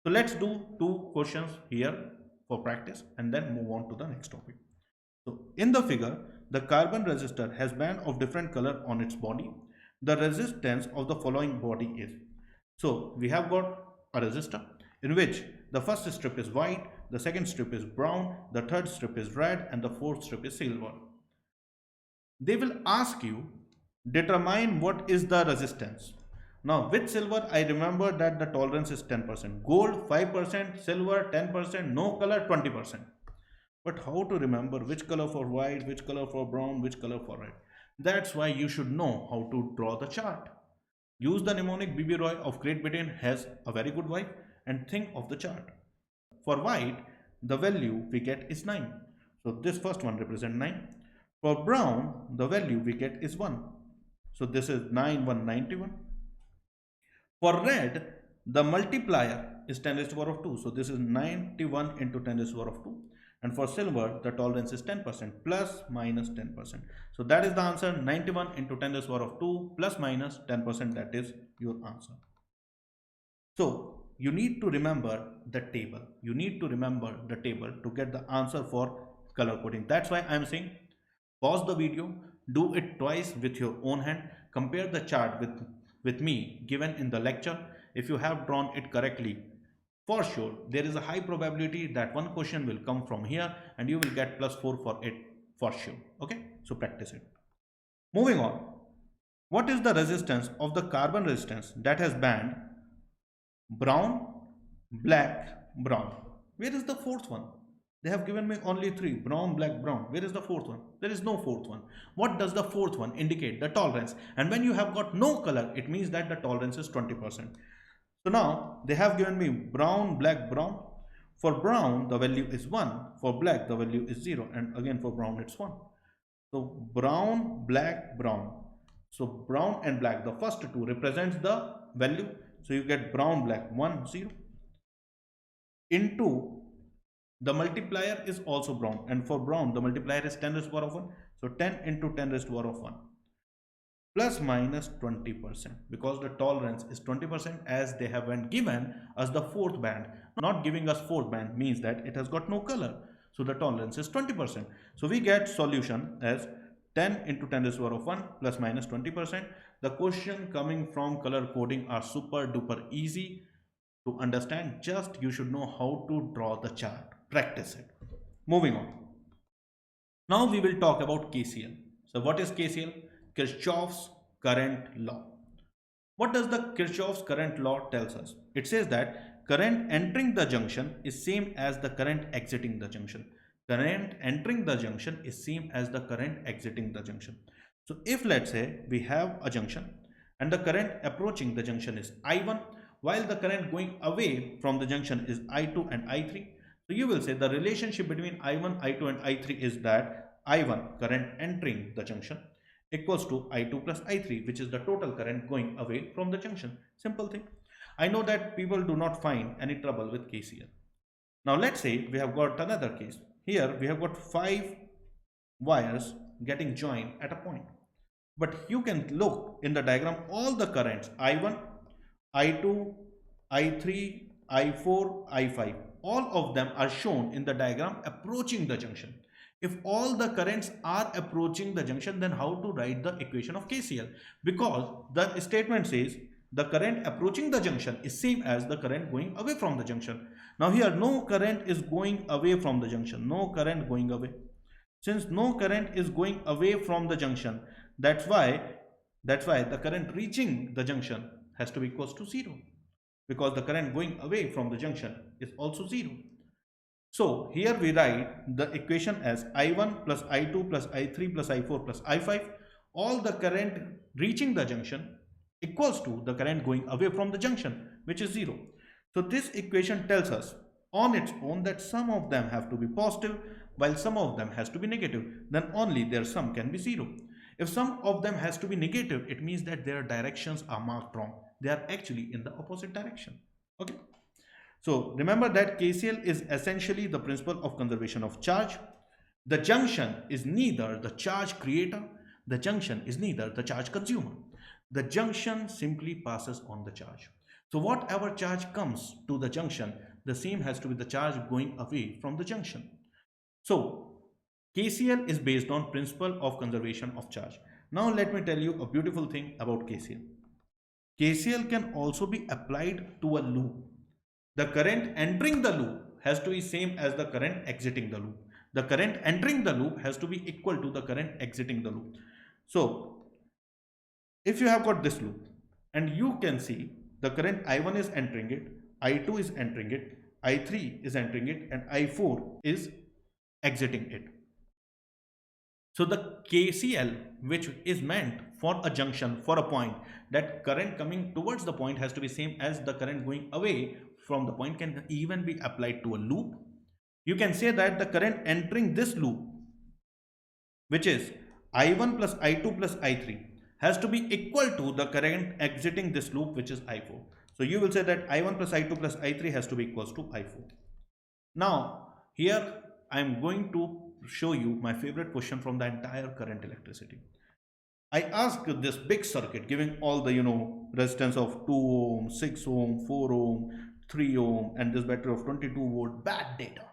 S1: So let's do two questions here for practice and then move on to the next topic. So in the figure, the carbon resistor has band of different color on its body. The resistance of the following body is. So we have got a resistor in which the first strip is white, the second strip is brown, the third strip is red, and the fourth strip is silver. They will ask you, determine what is the resistance. Now with silver, I remember that the tolerance is 10%, gold 5%, silver 10%, no color 20%. But how to remember which color for white, which color for brown, which color for red? That's why you should know how to draw the chart. Use the mnemonic BB Roy of Great Britain has a very good vibe and think of the chart. For white, the value we get is 9. So this first one represents 9. For brown, the value we get is 1. So this is 9, 191. For red, the multiplier is 10 raised to the power of 2. So this is 91 into 10 raised to the power of 2. And for silver, the tolerance is 10% plus minus 10%. So that is the answer, 91 into 10 raised to the power of 2 plus minus 10%. That is your answer. So you need to remember the table. You need to remember the table to get the answer for color coding. That's why I am saying pause the video, do it twice with your own hand, compare the chart with me given in the lecture. If you have drawn it correctly, for sure, there is a high probability that one question will come from here and you will get +4 for it for sure. Okay, so practice it. Moving on. What is the resistance of the carbon resistance that has band brown, black, brown? Where is the fourth one? They have given me only 3, brown, black, brown. Where is the fourth one? There is no fourth one. What does the fourth one indicate? The tolerance. And when you have got no color, it means that the tolerance is 20%. So now they have given me brown, black, brown. For brown, the value is 1. For black, the value is 0. And again for brown, it's 1. So brown, black, brown. So brown and black, the first two represents the value. So you get brown, black, 1, 0. Into the multiplier is also brown. And for brown, the multiplier is 10 raised to the power of 1. So 10 into 10 raised to the power of 1. Plus minus 20%, because the tolerance is 20%, as they haven't given us the fourth band. Not giving us fourth band means that it has got no color, so the tolerance is 20%. So we get solution as 10 into 10 raised to the power of 1 plus minus 20%. The question coming from color coding are super duper easy to understand. Just you should know how to draw the chart. Practice it. Moving on. Now we will talk about KCL. So what is KCL? Kirchhoff's current law. What does the Kirchhoff's current law tells us? It says that current entering the junction is same as the current exiting the junction. Current entering the junction is same as the current exiting the junction. So if let's say we have a junction and the current approaching the junction is I1, while the current going away from the junction is I2 and I3. So you will say the relationship between I1, I2 and I3 is that I1 current entering the junction equals to I2 plus I3, which is the total current going away from the junction. Simple thing. I know that people do not find any trouble with KCL. Now let's say we have got another case. Here we have got 5 wires getting joined at a point. But you can look in the diagram, all the currents I1, I2, I3, I4, I5, all of them are shown in the diagram approaching the junction. If all the currents are approaching the junction, then how to write the equation of KCL? Because the statement says the current approaching the junction is same as the current going away from the junction. Now here no current is going away from the junction, no current going away. Since no current is going away from the junction, that's why the current reaching the junction has to be equals to 0, because the current going away from the junction is also 0. So here we write the equation as I1 plus I2 plus I3 plus I4 plus I5. All the current reaching the junction equals to the current going away from the junction, which is 0. So this equation tells us on its own that some of them have to be positive while some of them has to be negative. Then only their sum can be 0. If some of them has to be negative, it means that their directions are marked wrong. They are actually in the opposite direction. Okay. So remember that KCL is essentially the principle of conservation of charge. The junction is neither the charge creator, the junction is neither the charge consumer. The junction simply passes on the charge. So whatever charge comes to the junction, the same has to be the charge going away from the junction. So KCL is based on principle of conservation of charge. Now let me tell you a beautiful thing about KCL. KCL can also be applied to a loop. The current entering the loop has to be same as the current exiting the loop. The current entering the loop has to be equal to the current exiting the loop. So if you have got this loop and you can see the current I1 is entering it, I2 is entering it, I3 is entering it, and I4 is exiting it. So the KCL, which is meant for a junction, for a point, that current coming towards the point has to be same as the current going away from the point, can even be applied to a loop. You can say that the current entering this loop, which is I1 plus I2 plus I3, has to be equal to the current exiting this loop, which is I4. So you will say that I1 plus I2 plus I3 has to be equals to I4. Now here I am going to show you my favorite question from the entire current electricity. I asked this big circuit giving all the resistance of 2 ohm, 6 ohm, 4 ohm, 3 ohm, and this battery of 22 volt, bad data.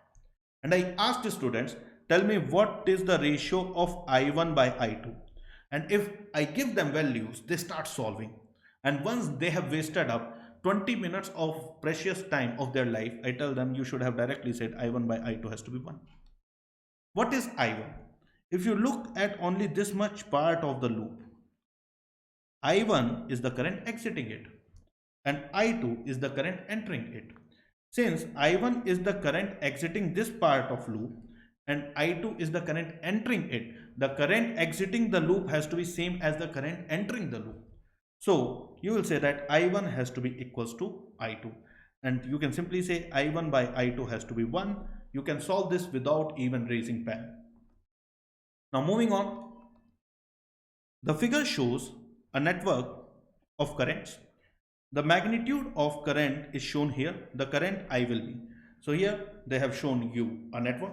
S1: And I asked the students, tell me what is the ratio of I1 by I2. And if I give them values, they start solving. And once they have wasted up 20 minutes of precious time of their life, I tell them you should have directly said I1 by I2 has to be 1. What is I1? If you look at only this much part of the loop, I1 is the current exiting it and I2 is the current entering it. Since I1 is the current exiting this part of loop and I2 is the current entering it, the current exiting the loop has to be same as the current entering the loop. So you will say that I1 has to be equals to I2, and you can simply say I1 by I2 has to be 1. You can solve this without even raising pen. Now moving on, the figure shows a network of currents. The magnitude of current is shown here. The current I will be. So here they have shown you a network.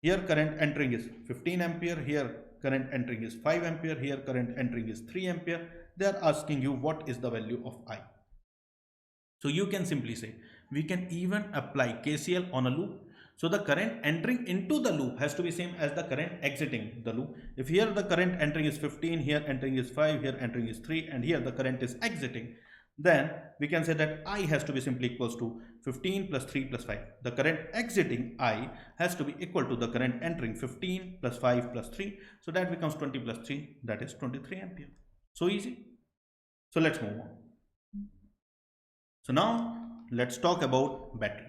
S1: Here current entering is 15 ampere. Here current entering is 5 ampere. Here current entering is 3 ampere. They are asking you what is the value of I. So you can simply say, we can even apply KCL on a loop. So the current entering into the loop has to be same as the current exiting the loop. If here the current entering is 15, here entering is 5, here entering is 3, and here the current is exiting, then we can say that I has to be simply equals to 15 plus 3 plus 5. The current exiting I has to be equal to the current entering 15 plus 5 plus 3. So that becomes 20 plus 3, that is 23 ampere. So easy. So let's move on. So now let's talk about battery.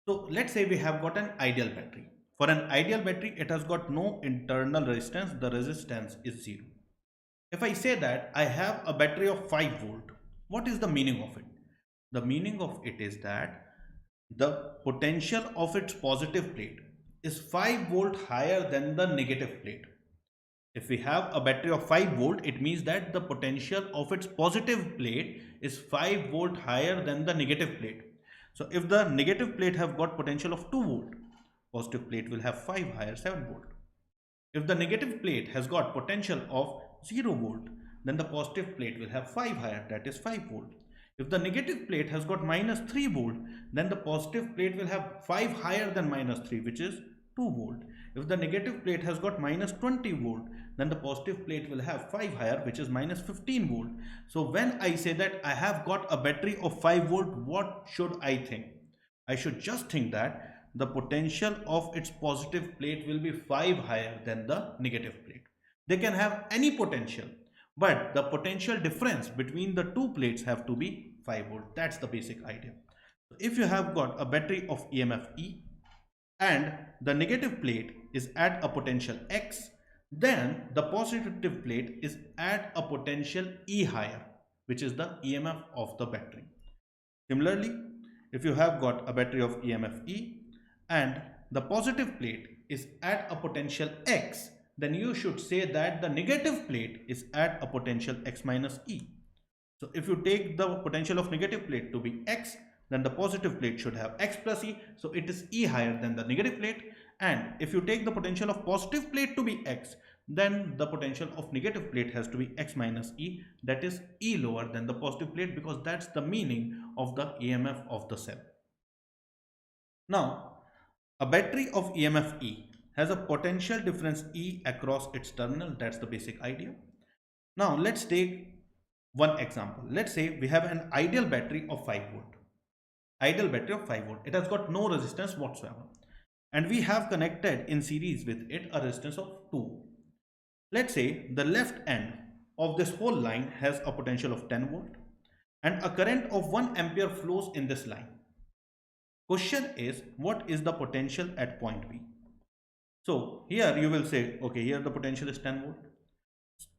S1: So let's say we have got an ideal battery. For an ideal battery, it has got no internal resistance. The resistance is 0. If I say that I have a battery of 5 volt, what is the meaning of it? The meaning of it is that the potential of its positive plate is 5 volt higher than the negative plate. If we have a battery of 5 volt, it means that the potential of its positive plate is 5 volt higher than the negative plate. So if the negative plate have got potential of 2 volt, positive plate will have 5 higher, 7 volt. If the negative plate has got potential of 0 volt, then the positive plate will have 5 higher, that is 5 volt. If the negative plate has got minus 3 volt, then the positive plate will have 5 higher than minus 3, which is 2 volt. If the negative plate has got minus 20 volt, then the positive plate will have 5 higher, which is minus 15 volt. So when I say that I have got a battery of 5 volt, what should I think? I should just think that the potential of its positive plate will be 5 higher than the negative plate. They can have any potential, but the potential difference between the two plates have to be 5 volt. That's the basic idea. If you have got a battery of EMF E and the negative plate is at a potential X, then the positive plate is at a potential E higher, which is the EMF of the battery. Similarly, if you have got a battery of EMF E and the positive plate is at a potential X, then you should say that the negative plate is at a potential X minus E. So if you take the potential of negative plate to be X, then the positive plate should have X plus E. So it is E higher than the negative plate. And if you take the potential of positive plate to be X, then the potential of negative plate has to be X minus E, that is E lower than the positive plate, because that's the meaning of the EMF of the cell. Now, a battery of EMF E has a potential difference E across its terminal. That's the basic idea. Now, let's take one example. Let's say we have an ideal battery of 5 volt. Ideal battery of 5 volt. It has got no resistance whatsoever. And we have connected in series with it a resistance of 2. Let's say the left end of this whole line has a potential of 10 volt and a current of 1 ampere flows in this line. Question is, what is the potential at point B? So here you will say, okay, here the potential is 10 volt.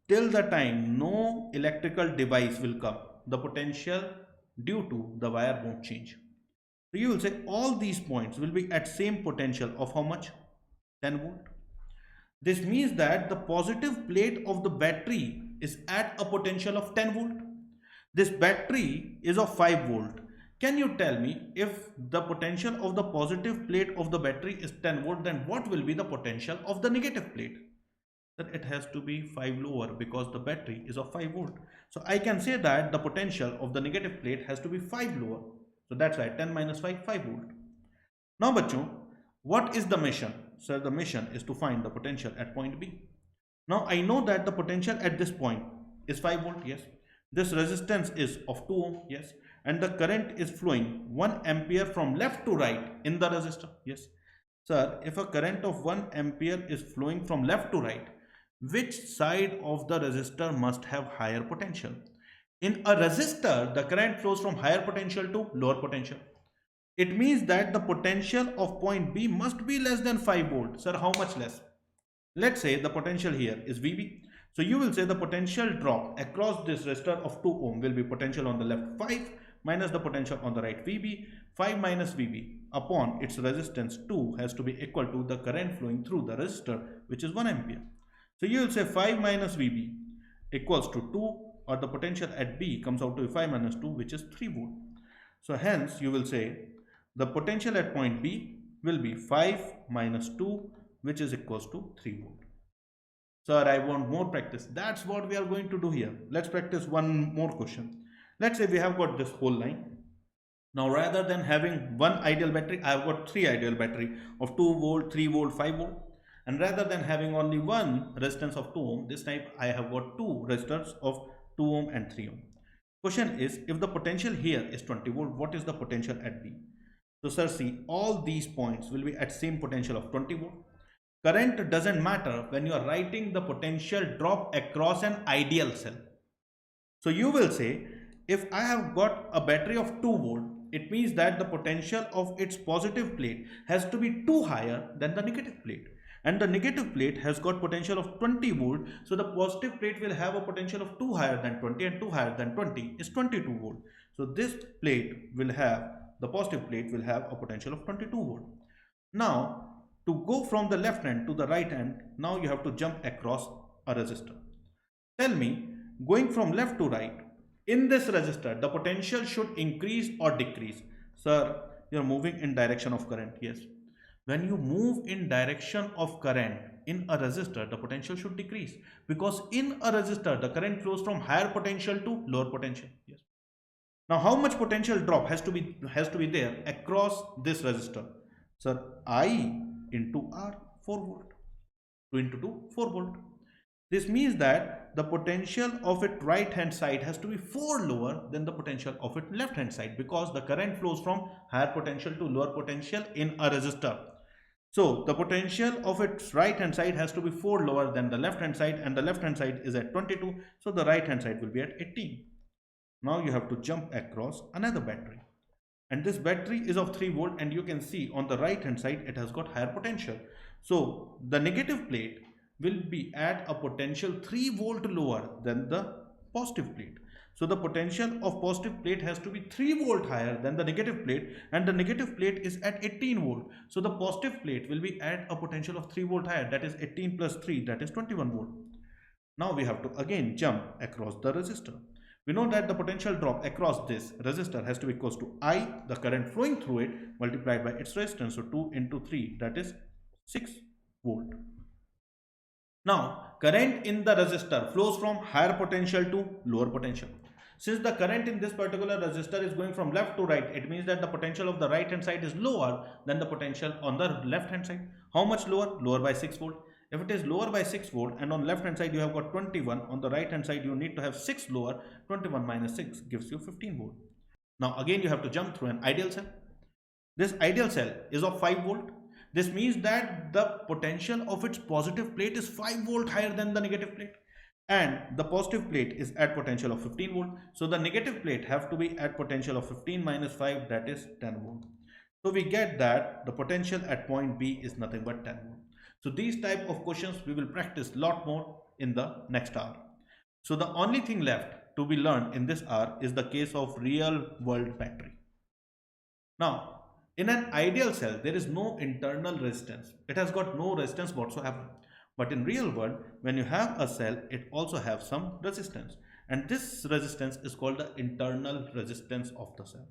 S1: Till the time no electrical device will come, the potential due to the wire won't change. So you will say all these points will be at same potential of how much? 10 volt. This means that the positive plate of the battery is at a potential of 10 volt. This battery is of 5 volt. Can you tell me, if the potential of the positive plate of the battery is 10 volt, then what will be the potential of the negative plate? Then it has to be 5 lower, because the battery is of 5 volt. So I can say that the potential of the negative plate has to be 5 lower. So that's why 10 minus 5, 5 volt. Now bachcho, what is the mission? So the mission is to find the potential at point B. Now I know that the potential at this point is 5 volt, yes. This resistance is of 2 ohm, yes. And the current is flowing 1 ampere from left to right in the resistor, yes. Sir, if a current of 1 ampere is flowing from left to right, which side of the resistor must have higher potential? In a resistor, the current flows from higher potential to lower potential. It means that the potential of point B must be less than 5 volt. Sir, how much less? Let's say the potential here is VB. So you will say the potential drop across this resistor of 2 ohm will be potential on the left 5 minus the potential on the right VB. 5 minus VB upon its resistance 2 has to be equal to the current flowing through the resistor, which is 1 ampere. So you will say 5 minus VB equals to 2, or the potential at B comes out to be 5 minus 2, which is 3 volt. So hence you will say the potential at point B will be 5 minus 2, which is equals to 3 volt. Sir, I want more practice. That's what we are going to do here. Let's practice one more question. Let's say we have got this whole line. Now rather than having one ideal battery, I have got 3 ideal battery of 2 volt, 3 volt, 5 volt. And rather than having only one resistance of 2 ohm, this time I have got 2 resistors of 2 ohm and 3 ohm. Question is, if the potential here is 20 volt, what is the potential at B? So sir, see, all these points will be at same potential of 20 volt. Current doesn't matter when you are writing the potential drop across an ideal cell. So you will say, if I have got a battery of 2 volt, it means that the potential of its positive plate has to be 2 higher than the negative plate. And the negative plate has got potential of 20 volt. So the positive plate will have a potential of 2 higher than 20, and 2 higher than 20 is 22 volt. So this plate will have, the positive plate will have a potential of 22 volt. Now, to go from the left hand to the right hand, now you have to jump across a resistor. Tell me, going from left to right, in this resistor, the potential should increase or decrease? Sir, you are moving in direction of current, yes. When you move in direction of current in a resistor, the potential should decrease, because in a resistor, the current flows from higher potential to lower potential, yes. Now, how much potential drop has to be there across this resistor? Sir, I into R, 4 volt. 2 into 2, 4 volt. This means that the potential of its right hand side has to be 4 lower than the potential of its left hand side, because the current flows from higher potential to lower potential in a resistor. So the potential of its right hand side has to be 4 lower than the left hand side, and the left hand side is at 22, so the right hand side will be at 18. Now you have to jump across another battery, and this battery is of 3 volt, and you can see on the right hand side it has got higher potential. So the negative plate will be at a potential 3 volt lower than the positive plate. So the potential of positive plate has to be 3 volt higher than the negative plate, and the negative plate is at 18 volt. So the positive plate will be at a potential of 3 volt higher, that is 18 plus 3, that is 21 volt. Now we have to again jump across the resistor. We know that the potential drop across this resistor has to be equals to I, the current flowing through it, multiplied by its resistance. So 2 into 3, that is 6 volt. Now, current in the resistor flows from higher potential to lower potential. Since the current in this particular resistor is going from left to right, it means that the potential of the right hand side is lower than the potential on the left hand side. How much lower? Lower by 6 volt. If it is lower by 6 volt and on left hand side you have got 21, on the right hand side you need to have 6 lower, 21 minus 6 gives you 15 volt. Now again you have to jump through an ideal cell. This ideal cell is of 5 volt. This means that the potential of its positive plate is 5 volt higher than the negative plate, and the positive plate is at potential of 15 volt. So the negative plate have to be at potential of 15 minus 5, that is 10 volt. So we get that the potential at point B is nothing but 10 volt. So these type of questions we will practice lot more in the next hour. So the only thing left to be learned in this hour is the case of real world battery. Now, in an ideal cell, there is no internal resistance. It has got no resistance whatsoever. But in real world, when you have a cell, it also has some resistance. And this resistance is called the internal resistance of the cell.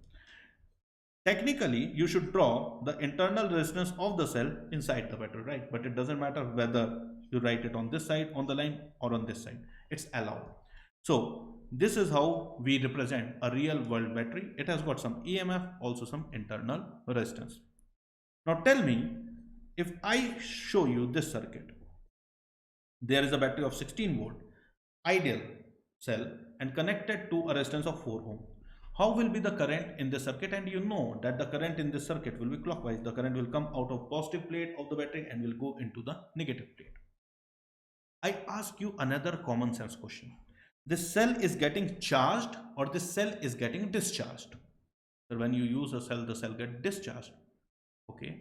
S1: Technically, you should draw the internal resistance of the cell inside the battery, right? But it doesn't matter whether you write it on this side, on the line, or on this side. It's allowed. So, this is how we represent a real world battery. It has got some EMF, also some internal resistance. Now tell me, if I show you this circuit, there is a battery of 16 volt, ideal cell, and connected to a resistance of 4 ohm. How will be the current in this circuit? And you know that the current in this circuit will be clockwise. The current will come out of positive plate of the battery and will go into the negative plate. I ask you another common sense question. This cell is getting charged or this cell is getting discharged? So when you use a cell, the cell gets discharged. Okay.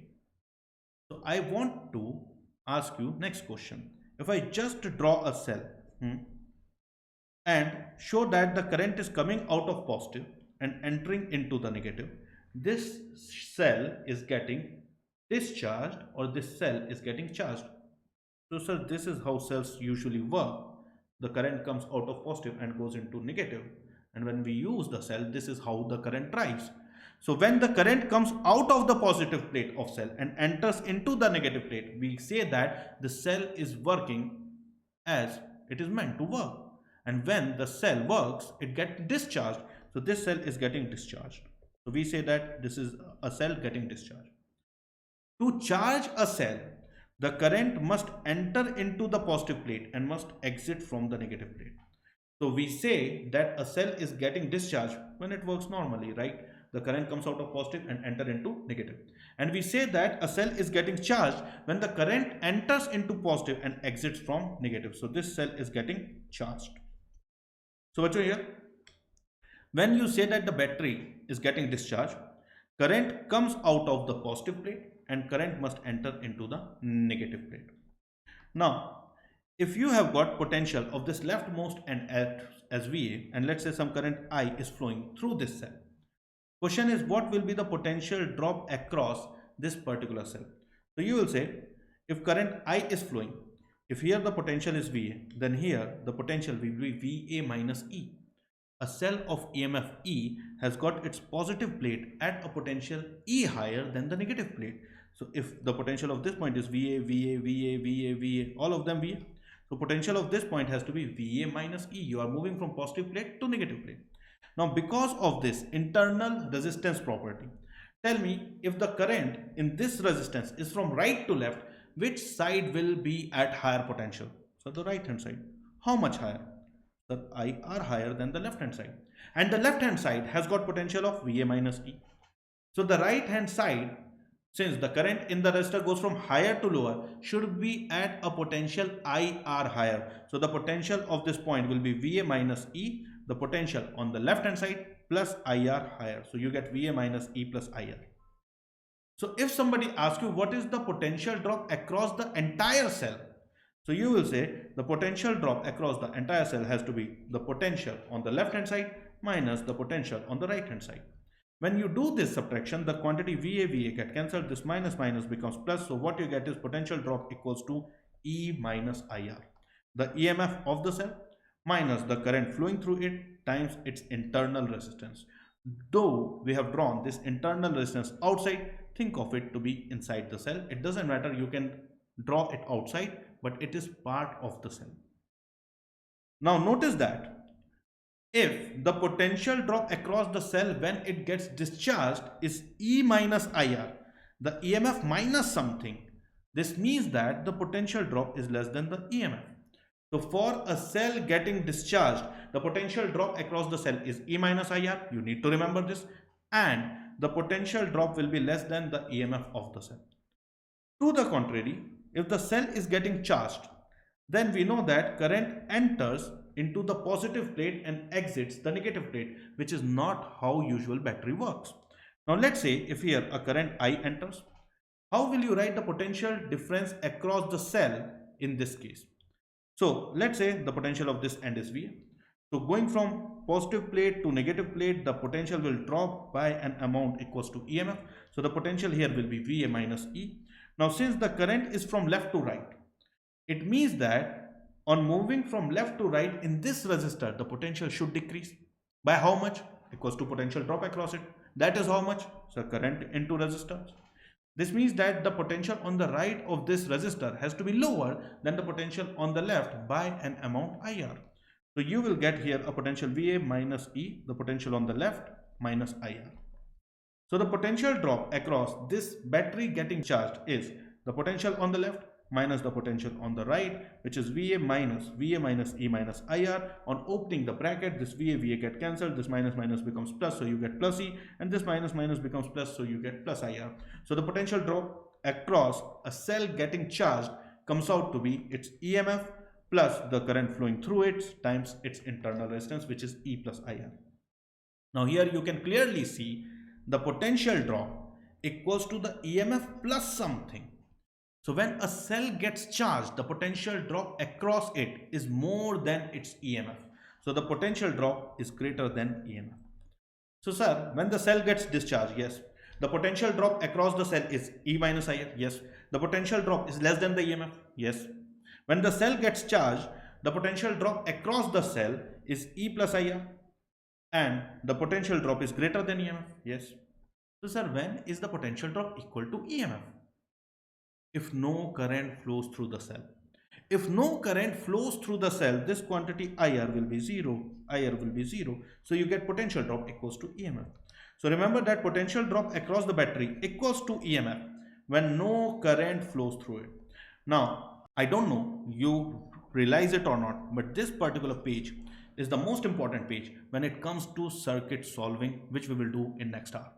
S1: So I want to ask you next question. If I just draw a cell and show that the current is coming out of positive and entering into the negative, this cell is getting discharged or this cell is getting charged. So sir, this is how cells usually work. The current comes out of positive and goes into negative, and when we use the cell, this is how the current drives. So when the current comes out of the positive plate of cell and enters into the negative plate, we say that the cell is working as it is meant to work, and when the cell works, it gets discharged. So this cell is getting discharged. So we say that this is a cell getting discharged. To charge a cell, the current must enter into the positive plate and must exit from the negative plate. So we say that a cell is getting discharged when it works normally, right? The current comes out of positive and enter into negative. And we say that a cell is getting charged when the current enters into positive and exits from negative. So this cell is getting charged. So what's here? When you say that the battery is getting discharged, current comes out of the positive plate and current must enter into the negative plate. Now, if you have got potential of this leftmost and as VA, and let's say some current I is flowing through this cell, question is what will be the potential drop across this particular cell? So you will say if current I is flowing, if here the potential is VA, then here the potential will be VA minus E. A cell of EMF E has got its positive plate at a potential E higher than the negative plate. So if the potential of this point is VA, VA, VA, VA, VA, all of them VA. So potential of this point has to be VA minus E. You are moving from positive plate to negative plate. Now because of this internal resistance property, tell me if the current in this resistance is from right to left, which side will be at higher potential? So the right hand side. How much higher? The I are higher than the left hand side, and the left hand side has got potential of VA minus E. So the right hand side, since the current in the resistor goes from higher to lower, should be at a potential IR higher. So the potential of this point will be VA minus E, the potential on the left hand side plus IR higher. So you get VA minus E plus IR. So if somebody asks you what is the potential drop across the entire cell, so you will say the potential drop across the entire cell has to be the potential on the left hand side minus the potential on the right hand side. When you do this subtraction, the quantity VA get cancelled, this minus minus becomes plus. So what you get is potential drop equals to E minus IR. The EMF of the cell minus the current flowing through it times its internal resistance. Though we have drawn this internal resistance outside, think of it to be inside the cell. It doesn't matter, you can draw it outside, but it is part of the cell. Now notice that if the potential drop across the cell when it gets discharged is E minus IR, the EMF minus something, this means that the potential drop is less than the EMF. So for a cell getting discharged, the potential drop across the cell is E minus IR. You need to remember this. And the potential drop will be less than the EMF of the cell. To the contrary, if the cell is getting charged, then we know that current enters into the positive plate and exits the negative plate, which is not how usual battery works. Now let's say if here a current I enters, how will you write the potential difference across the cell in this case? So let's say the potential of this end is VA. So going from positive plate to negative plate, the potential will drop by an amount equals to EMF. So the potential here will be VA minus E. Now since the current is from left to right, it means that on moving from left to right in this resistor, the potential should decrease. By how much? Equals to potential drop across it. That is how much? So current into resistor. This means that the potential on the right of this resistor has to be lower than the potential on the left by an amount IR. So you will get here a potential VA minus E, the potential on the left minus IR. So the potential drop across this battery getting charged is the potential on the left minus the potential on the right, which is VA minus E minus IR. On opening the bracket, this VA get cancelled, this minus becomes plus, so you get plus E, and this minus becomes plus, so you get plus IR. So the potential drop across a cell getting charged comes out to be its EMF plus the current flowing through it times its internal resistance, which is E plus IR. Now here you can clearly see the potential drop equals to the EMF plus something. So when a cell gets charged, the potential drop across it is more than its EMF. So the potential drop is greater than EMF. So sir, when the cell gets discharged, yes. The potential drop across the cell is E minus IR, yes. The potential drop is less than the EMF, yes. When the cell gets charged, the potential drop across the cell is E plus IR and the potential drop is greater than EMF, yes. So sir, when is the potential drop equal to EMF? If no current flows through the cell. If no current flows through the cell, this quantity IR will be 0. So you get potential drop equals to EMF. So remember that potential drop across the battery equals to EMF when no current flows through it. Now, I don't know you realize it or not, but this particular page is the most important page when it comes to circuit solving, which we will do in next hour.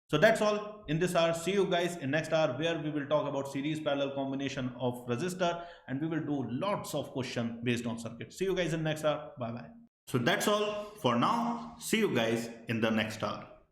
S1: So that's all in this hour. See you guys in next hour where we will talk about series parallel combination of resistor and we will do lots of questions based on circuit. See you guys in next hour. Bye bye. So that's all for now. See you guys in the next hour.